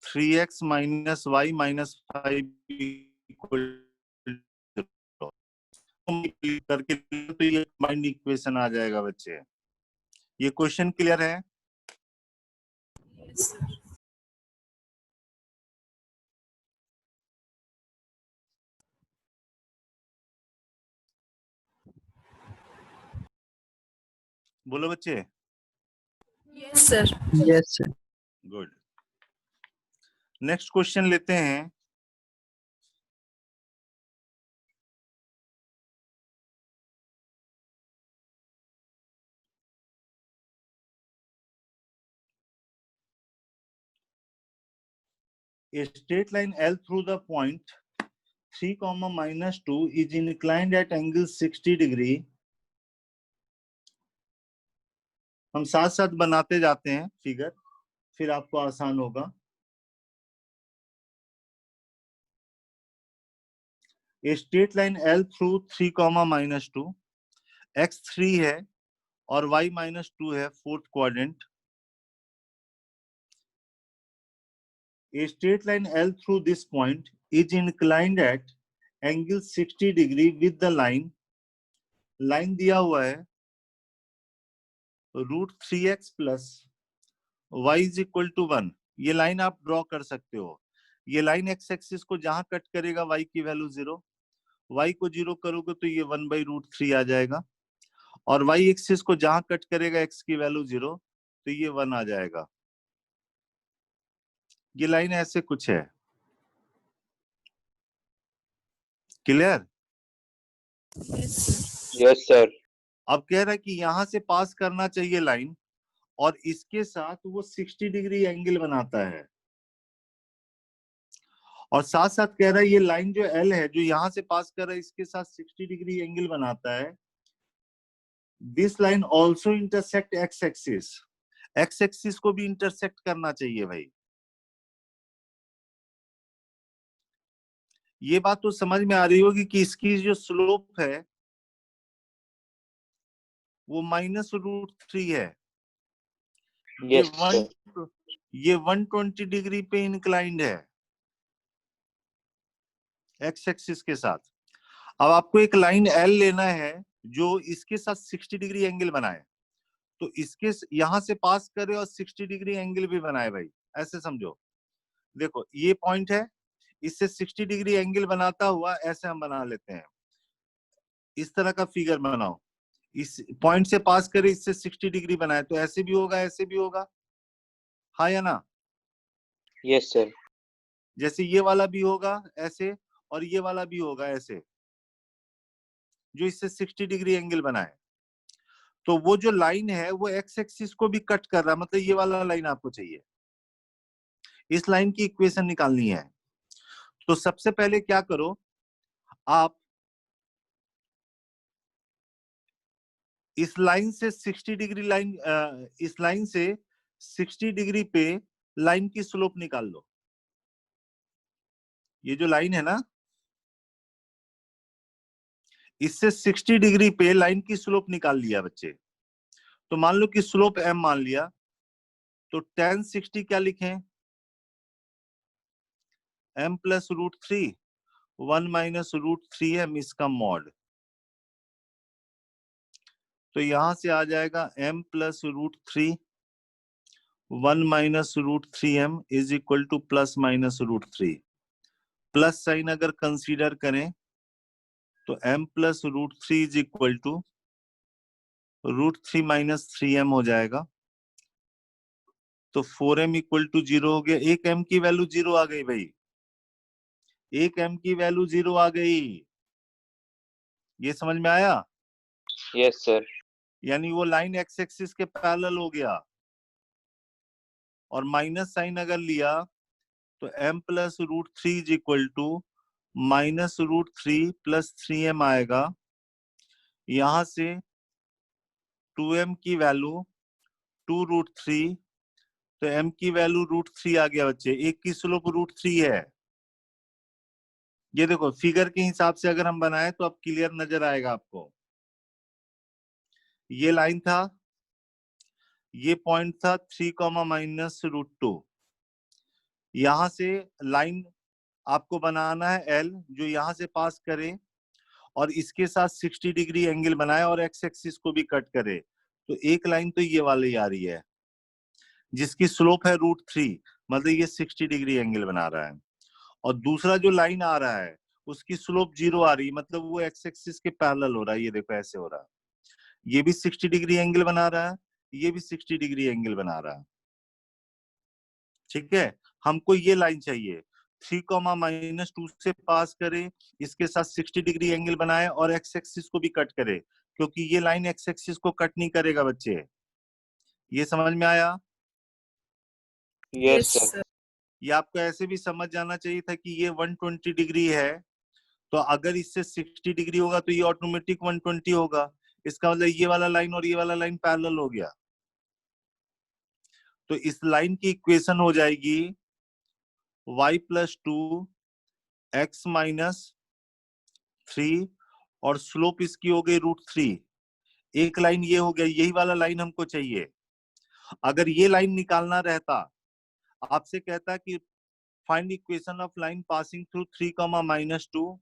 3x minus y minus 5 equal करके तो ये कंबाइंड इक्वेशन आ जाएगा बच्चे। ये क्वेश्चन क्लियर है? Yes sir. बोलो बच्चे। Yes sir. Yes, sir. Good. Next question लेते हैं। A straight line L through the point 3, minus 2 is inclined at angle 60 degree. हम साथ साथ बनाते जाते हैं फिगर, फिर आपको आसान होगा। A straight line L through 3, minus 2, x 3 है और y minus 2 है, fourth quadrant. A straight line L through this point is inclined at angle 60 degree with the line, line दिया हुआ है √3x plus y is equal to 1। ये line आप draw कर सकते हो। ये लाइन एक्स एक्सिस को जहां कट करेगा y की वैल्यू 0, y को 0 करोगे तो ये 1/√3 आ जाएगा, और y एक्सिस को जहां कट करेगा x की वैल्यू 0 तो ये 1 आ जाएगा। ये लाइन ऐसे कुछ है। क्लियर? Yes sir. अब कह रहा है कि यहां से पास करना चाहिए लाइन, और इसके साथ वो 60 डिग्री एंगल बनाता है, और साथ साथ कह रहा है ये लाइन जो L है जो यहां से पास कर रहा है इसके साथ 60 डिग्री एंगल बनाता है। This line also intersect x axis, x axis को भी इंटरसेक्ट करना चाहिए भाई। ये बात तो समझ में आ रही होगी कि इसकी जो स्लोप है वो -√3 है। Yes sir. ये 120 डिग्री पे इंक्लाइंड है एक्स एक्सिस के साथ। अब आपको एक लाइन L लेना है जो इसके साथ 60 डिग्री एंगल बनाए, तो इसके यहां से पास करे और 60 डिग्री एंगल भी बनाए भाई। ऐसे समझो, देखो ये पॉइंट है, इससे 60 डिग्री एंगल बनाता हुआ ऐसे हम बना लेते हैं। इस तरह का फिगर बनाओ, इस पॉइंट से पास करे, इससे 60 डिग्री बनाए, तो ऐसे भी होगा ऐसे भी होगा, हाँ या ना? Yes sir. जैसे ये वाला भी होगा ऐसे, और ये वाला भी होगा ऐसे, जो इससे 60 डिग्री एंगल बनाए। तो वो जो लाइन है वो एक्स एक्सिस को भी कट कर रहा है, मतलब ये वाला लाइन आपको चाहिए। इस लाइन की इक्वेशन निकालनी है। तो सबसे पहले क्या करो, आप इस लाइन से 60 डिग्री लाइन, इस लाइन से 60 डिग्री पे लाइन की स्लोप निकाल लो। ये जो लाइन है ना, इससे 60 डिग्री पे लाइन की स्लोप निकाल लिया बच्चे। तो मान लो कि स्लोप m मान लिया, तो tan 60 क्या लिखें? m प्लस √3, 1 माइनस √3m इसका मॉड। तो यहां से आ जाएगा m plus √3, 1 minus √3m is equal to plus minus √3। Plus sign अगर कंसीडर करें तो m plus √3 is equal to √3 minus 3m हो जाएगा। तो 4m इक्वल टू 0 हो गया। एक m की वैल्यू 0 आ गई भाई, एक m की वैल्यू 0 आ गई। ये समझ में आया? Yes sir. यानी वो लाइन एक्स एक्सिस के पैरेलल हो गया, और माइनस साइन अगर लिया तो m plus root three is equal to minus root three plus 3m आएगा। यहां से 2m की वैल्यू 2 रूट थ्री, तो m की वैल्यू रूट थ्री आ गया बच्चे। एक की स्लोप रूट थ्री है। ये देखो फिगर के हिसाब से अगर हम बनाए तो अब क्लियर नजर आएगा आपको। ये लाइन था, ये पॉइंट था 3 कॉमा माइनस रूट टू। यहां से लाइन आपको बनाना है एल, जो यहां से पास करे और इसके साथ 60 डिग्री एंगल बनाए और एक्स एक्सिस को भी कट करे। तो एक लाइन तो ये वाली आ रही है जिसकी स्लोप है रूट थ्री, मतलब ये 60 डिग्री एंगल बना रहा है। और दूसरा जो लाइन आ रहा है उसकी स्लोप 0 आ रही है, मतलब वो एक्स एक्सिस के पैरेलल हो रहा है। ये देखो ऐसे हो रहा है। ये भी 60 डिग्री एंगल बना रहा है, ये भी 60 डिग्री एंगल बना रहा है। ठीक है, हमको ये लाइन चाहिए 3 कॉमा माइनस टू से पास करे, इसके साथ 60 डिग्री एंगल बनाए और एक्स एक्सिस को भी कट करे, क्योंकि ये लाइन एक्स एक्सिस को कट नहीं करेगा बच्चे। ये समझ में आया? Yes, sir. ये आपको ऐसे भी समझ जाना चाहिए था कि ये 120 डिग्री है, तो अगर इससे 60 डिग्री होगा तो ये ऑटोमेटिक 120 होगा। इसका मतलब ये वाला लाइन और ये वाला लाइन पैरेलल हो गया। तो इस लाइन की इक्वेशन हो जाएगी y plus to x minus three, और स्लोप इसकी हो गई रूट थ्री। एक लाइन ये हो गया, यही वाला लाइन हमको चाहिए। अगर ये लाइन निकालना रहता, आपसे कहता कि find equation of line passing through 3 comma minus two,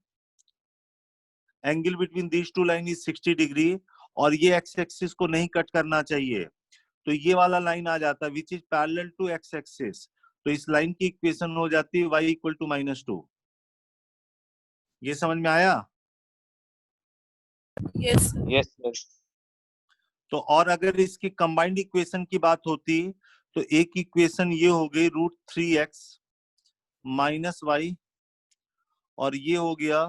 angle between these two line is 60 degree, और ये एक्स एक्सिस को नहीं कट करना चाहिए, तो ये वाला लाइन आ जाता which is parallel to x axis. तो इस लाइन की इक्वेशन हो जाती है y equal to minus two. ये समझ में आया? Yes, sir. Yes, sir. तो और अगर इसकी कंबाइंड इक्वेशन की बात होती तो एक इक्वेशन ये हो गई root three x minus y, और ये हो गया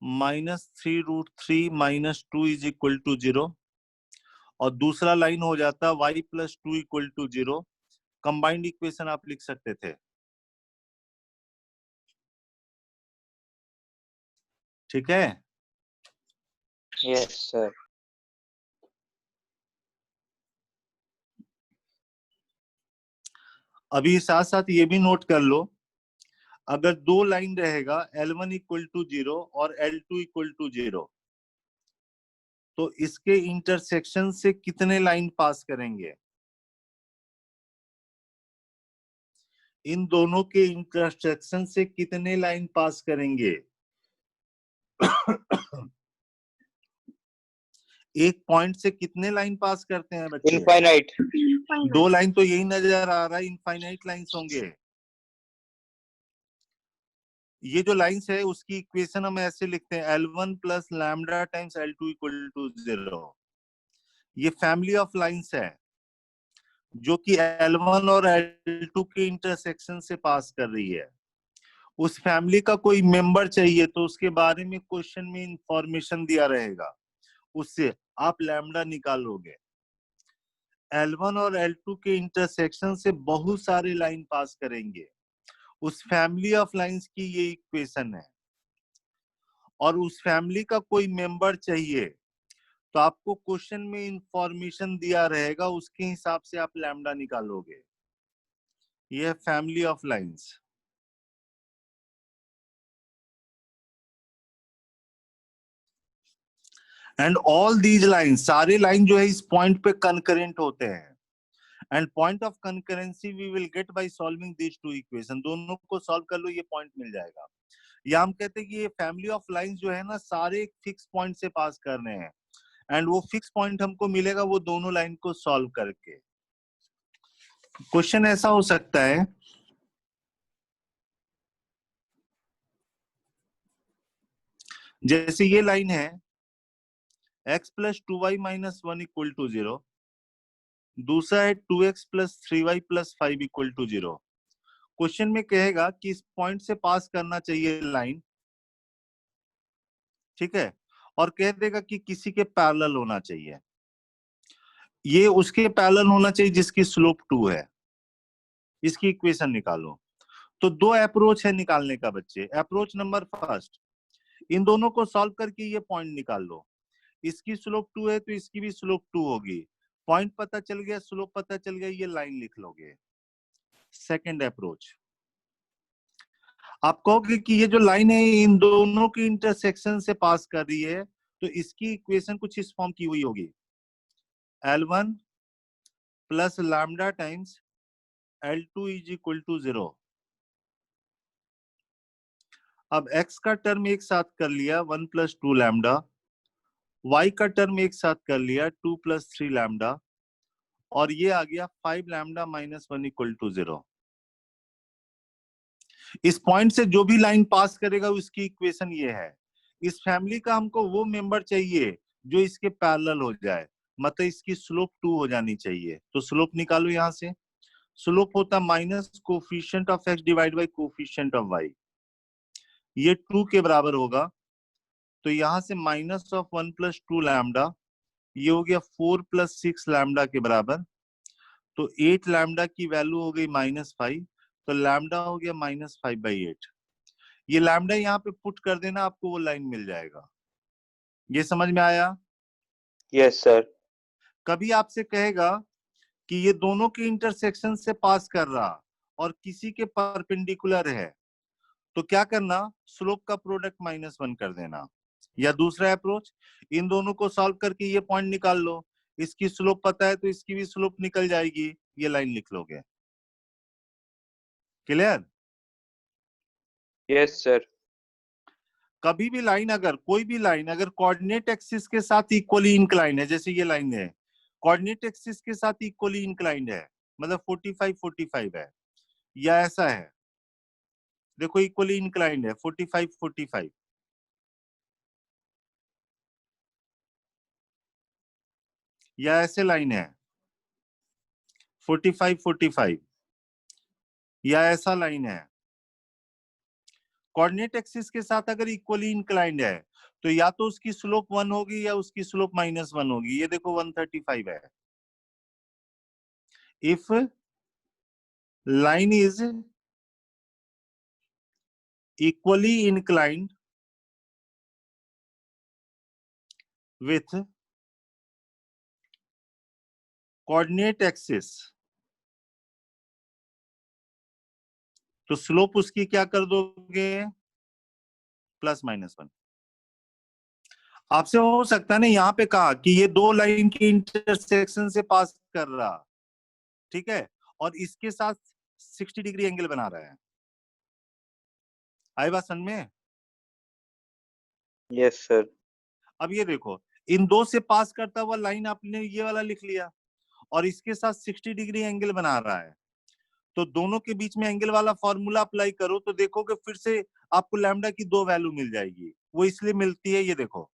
minus three root three minus two is equal to zero, और दूसरा लाइन हो जाता y plus two equal to zero. Combined equation आप लिख सकते थे। ठीक है, Yes, sir. अभी साथ साथ ये भी नोट कर लो, अगर दो लाइन रहेगा L1 इक्वल टू जीरो और L2 इक्वल टू जीरो, तो इसके इंटरसेक्शन से कितने लाइन पास करेंगे? इन दोनों के इंटरसेक्शन से कितने लाइन पास करेंगे? एक पॉइंट से कितने लाइन पास करते हैं बच्चे? Infinite. दो लाइन तो यही नजर आ रहा है, इनफाइनाइट लाइंस होंगे। ये जो लाइंस है उसकी इक्वेशन हम ऐसे लिखते हैं L1 plus lambda times L2 equal to zero. ये फैमिली ऑफ लाइंस है जो कि L1 और L2 के इंटरसेक्शन से पास कर रही है। उस फैमिली का कोई मेंबर चाहिए तो उसके बारे में क्वेश्चन में इंफॉर्मेशन दिया रहेगा, उससे आप लैम्डा निकालोगे। L1 और L2 के इंटरसेक्शन से बहुत सारे लाइन पास करेंगे, उस फैमिली ऑफ लाइंस की ये इक्वेशन है। और उस फैमिली का कोई मेंबर चाहिए तो आपको क्वेश्चन में इंफॉर्मेशन दिया रहेगा, उसके हिसाब से आप लैम्डा निकालोगे। ये family of lines. And all these line, सारे लाइन जो है इस पॉइंट पे कंकरेंट होते हैं। And point of concurrency we will get by solving these two equation. दोनों को सॉल्व कर लो, ये पॉइंट मिल जाएगा। या हम कहते हैं कि ये फैमिली ऑफ लाइंस जो है ना, सारे एक फिक्स पॉइंट से पास कर रहे हैं, एंड वो फिक्स पॉइंट हमको मिलेगा वो दोनों लाइन को सॉल्व करके। क्वेश्चन ऐसा हो सकता है, जैसे ये लाइन है x plus two y minus one equal to zero, दूसरा है 2x plus three y plus five equal to zero. Question में कहेगा कि इस पॉइंट से पास करना चाहिए लाइन, ठीक है, और कह देगा कि किसी के पैरेलल होना चाहिए। ये उसके पैरेलल होना चाहिए जिसकी स्लोप 2 है। इसकी इक्वेशन निकालो। तो दो अप्रोच है निकालने का बच्चे। अप्रोच नंबर फर्स्ट, इन दोनों को सॉल्व करके ये पॉइंट निकाल लो। इसकी स्लोप 2 है तो इसकी भी स्लोप 2 होगी। पॉइंट पता चल गया, स्लोप पता चल गया, ये लाइन लिख लोगे। सेकंड अप्रोच, आप कहोगे कि ये जो लाइन है इन दोनों की इंटरसेक्शन से पास कर रही है, तो इसकी इक्वेशन कुछ इस फॉर्म की हुई होगी, L1 plus lambda times L2 is equal to 0। अब x का टर्म एक साथ कर लिया 1 प्लस 2 लैम्डा, y का टर्म एक साथ कर लिया 2 प्लस 3 लैम्डा, और ये आ गया 5 लैम्डा माइनस 1 इक्वल टू 0। इस पॉइंट से जो भी लाइन पास करेगा उसकी इक्वेशन ये है। इस फैमिली का हमको वो मेंबर चाहिए जो इसके पैरेलल हो जाए, मतलब इसकी स्लोप 2 हो जानी चाहिए। तो स्लोप निकालो यहां से। स्लोप होता minus coefficient of x divide by coefficient of y। ये 2 के बराबर होगा, तो यहां से माइनस ऑफ 1 प्लस 2 लैम्डा, ये हो गया 4 प्लस 6 लैम्डा के बराबर। तो 8 लैम्डा की वैल्यू हो गई -5, तो लैम्डा हो गया -5/8। ये लैम्डा यहाँ पे पुट कर देना, आपको वो लाइन मिल जाएगा। ये समझ में आया? Yes, sir. कभी आपसे कहेगा कि ये दोनों के इंटरसेक्शन से पास कर रहा और किसी के परपेंडिकुलर है, तो क्या करना, स्लोप का प्रोडक्ट -1 कर देना। या दूसरा अप्रोच, इन दोनों को सॉल्व करके ये पॉइंट निकाल लो। इसकी स्लोप पता है तो इसकी भी स्लोप निकल जाएगी, ये लाइन लिख लोगे। क्लियर? Yes, sir. कभी भी लाइन, अगर कोई भी लाइन अगर कोऑर्डिनेट एक्सिस के साथ इक्वली इंक्लाइंड है, जैसे ये लाइन है कोऑर्डिनेट एक्सिस के साथ इक्वली इंक्लाइंड है, मतलब 45-45 है, या ऐसा है, देखो इक्वली इंक्लाइंड है 45-45, या ऐसे लाइन है 45-45, या ऐसा लाइन है। कोऑर्डिनेट एक्सिस के साथ अगर इक्वली इंक्लाइंड है तो या तो उसकी स्लोप 1 होगी या उसकी स्लोप -1 होगी। ये देखो 135 है। If line is equally inclined with coordinate axis, तो स्लोप उसकी क्या कर दोगे, +-1। आपसे हो सकता है ना यहाँ पे कहा कि ये दो लाइन की इंटरसेक्शन से पास कर रहा, ठीक है, और इसके साथ 60 डिग्री एंगल बना रहा है। आई बात समझ में? Yes, sir. अब ये देखो, इन दो से पास करता हुआ लाइन आपने ये वाला लिख लिया और इसके साथ 60 डिग्री एंगल बना रहा है, तो दोनों के बीच में एंगल वाला फॉर्मूला अप्लाई करो तो देखोगे फिर से आपको लैम्डा की 2 वैल्यू मिल जाएगी। वो इसलिए मिलती है, ये देखो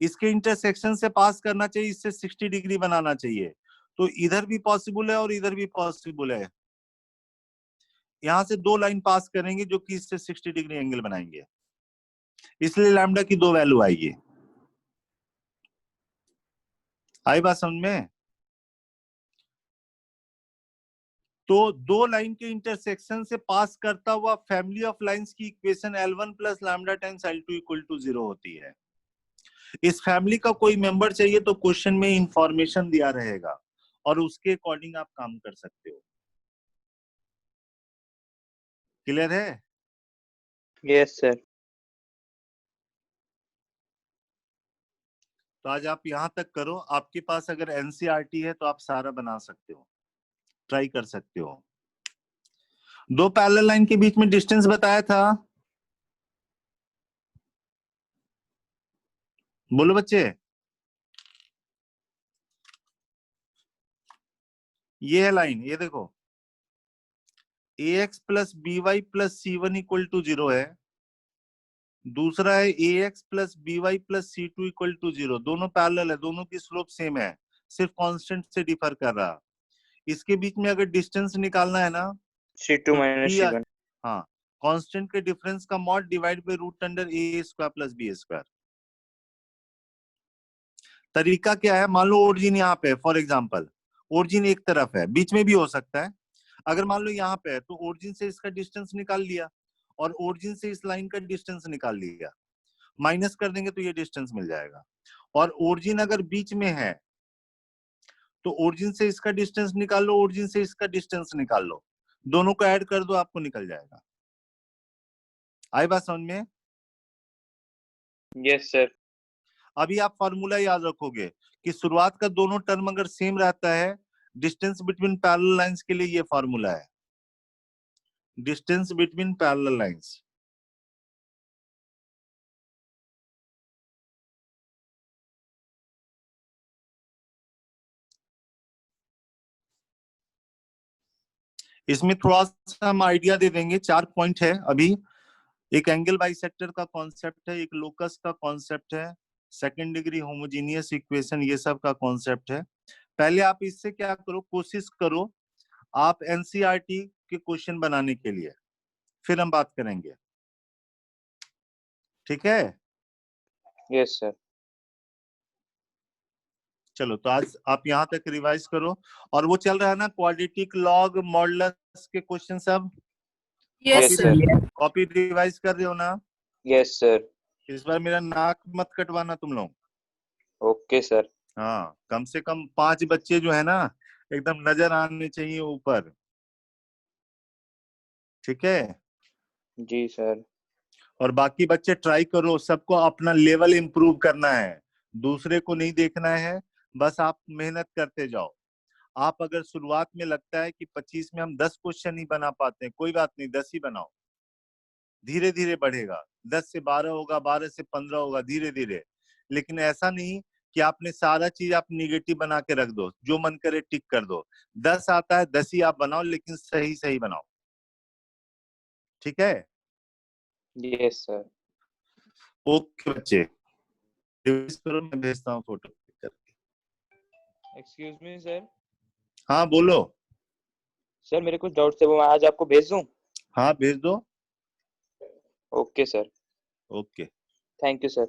इसके इंटरसेक्शन से पास करना चाहिए, इससे 60 डिग्री बनाना चाहिए, तो इधर भी पॉसिबल है और इधर भी पॉसिबल है। यहां से 2 लाइन पास करेंगे जो कि इससे 60 डिग्री एंगल बनाएंगे, इसलिए लैम्डा की 2 वैल्यू आएगी। आई बात समझ में? तो 2 लाइन के इंटरसेक्शन से पास करता हुआ फैमिली ऑफ लाइंस की equation L1 plus lambda times L2 equal to 0 होती है। इस फैमिली का कोई मेंबर चाहिए तो क्वेश्चन में इंफॉर्मेशन दिया रहेगा और उसके अकॉर्डिंग आप काम कर सकते हो। क्लियर है? Yes, sir. तो आज आप यहां तक करो। आपके पास अगर एनसीईआरटी है तो आप सारा बना सकते हो, ट्राई कर सकते हो। दो पैरेलल लाइन के बीच में डिस्टेंस बताया था, बोलो बच्चे। ये है लाइन, ये देखो ax plus b y plus C1 equal to 0 है, दूसरा है ax plus b y plus C2 equal to 0। दोनों पैरेलल है, दोनों की स्लोप सेम है, सिर्फ कांस्टेंट से डिफर कर रहा। इसके बीच में अगर डिस्टेंस निकालना है ना, C2 minus तो C1. हाँ, कांस्टेंट के डिफरेंस का mod divide by root under a square plus b square. तरीका क्या है, मान लो ओरिजिन यहाँ पे, फॉर एग्जाम्पल ओरिजिन एक तरफ है, बीच में भी हो सकता है। अगर मान लो यहाँ पे है तो ओरिजिन से इसका डिस्टेंस निकाल लिया और ओरिजिन से इस लाइन का डिस्टेंस निकाल लिया, माइनस कर देंगे तो ये डिस्टेंस मिल जाएगा। और ओरिजिन अगर बीच में है तो ओरिजिन से इसका डिस्टेंस निकाल लो, ओरिजिन से इसका डिस्टेंस निकाल लो, दोनों को ऐड कर दो, आपको निकल जाएगा। आई बात समझ में? Yes sir. अभी आप फॉर्मूला याद रखोगे कि शुरुआत का दोनों टर्म अगर सेम रहता है, डिस्टेंस बिटवीन पैरेलल लाइंस के लिए ये फॉर्मूला है, डिस्टेंस बिटवीन पैरेलल लाइंस। इसमें थोड़ा सा हम आइडिया दे देंगे, 4 पॉइंट है अभी। एक एंगल बाइसेक्टर का कॉन्सेप्ट है, एक लोकस का कॉन्सेप्ट है, सेकंड डिग्री होमोजीनियस इक्वेशन, ये सब का कॉन्सेप्ट है। पहले आप इससे क्या करो, कोशिश करो आप एनसीईआरटी के क्वेश्चन बनाने के लिए, फिर हम बात करेंगे, ठीक है? Yes sir. चलो, तो आज आप यहाँ तक रिवाइज करो। और वो चल रहा है ना क्वाड्रेटिक लॉग मॉडुलस के क्वेश्चन सब? Yes, Yes, sir. sir. Copy revise कर रहे हो ना? Yes sir. इस बार मेरा नाक मत कटवाना तुम लोग। Okay sir. हाँ, कम से कम 5 बच्चे जो है ना एकदम नजर आने चाहिए ऊपर, ठीक है? जी सर। और बाकी बच्चे ट्राई करो, सबको अपना लेवल इंप्रूव करना है, दूसरे को नहीं देखना है, बस आप मेहनत करते जाओ। आप अगर शुरुआत में लगता है कि 25 में हम 10 क्वेश्चन ही बना पाते हैं, कोई बात नहीं, 10 ही बनाओ, धीरे धीरे बढ़ेगा, 10 से 12 होगा, 12 से 15 होगा, धीरे धीरे। लेकिन ऐसा नहीं कि आपने सारा चीज आप निगेटिव बना के रख दो, जो मन करे टिक कर दो। 10 आता है 10 ही आप बनाओ, लेकिन सही सही बनाओ, ठीक है? Yes sir. ओके बच्चे, रिवाइज करो, मैं भेजता हूँ फोटो करके। Excuse me sir. हाँ बोलो। सर मेरे कुछ डाउट्स थे, वो मैं आज आपको भेज दूं? हाँ भेज दो। Okay sir. Okay. Thank you sir.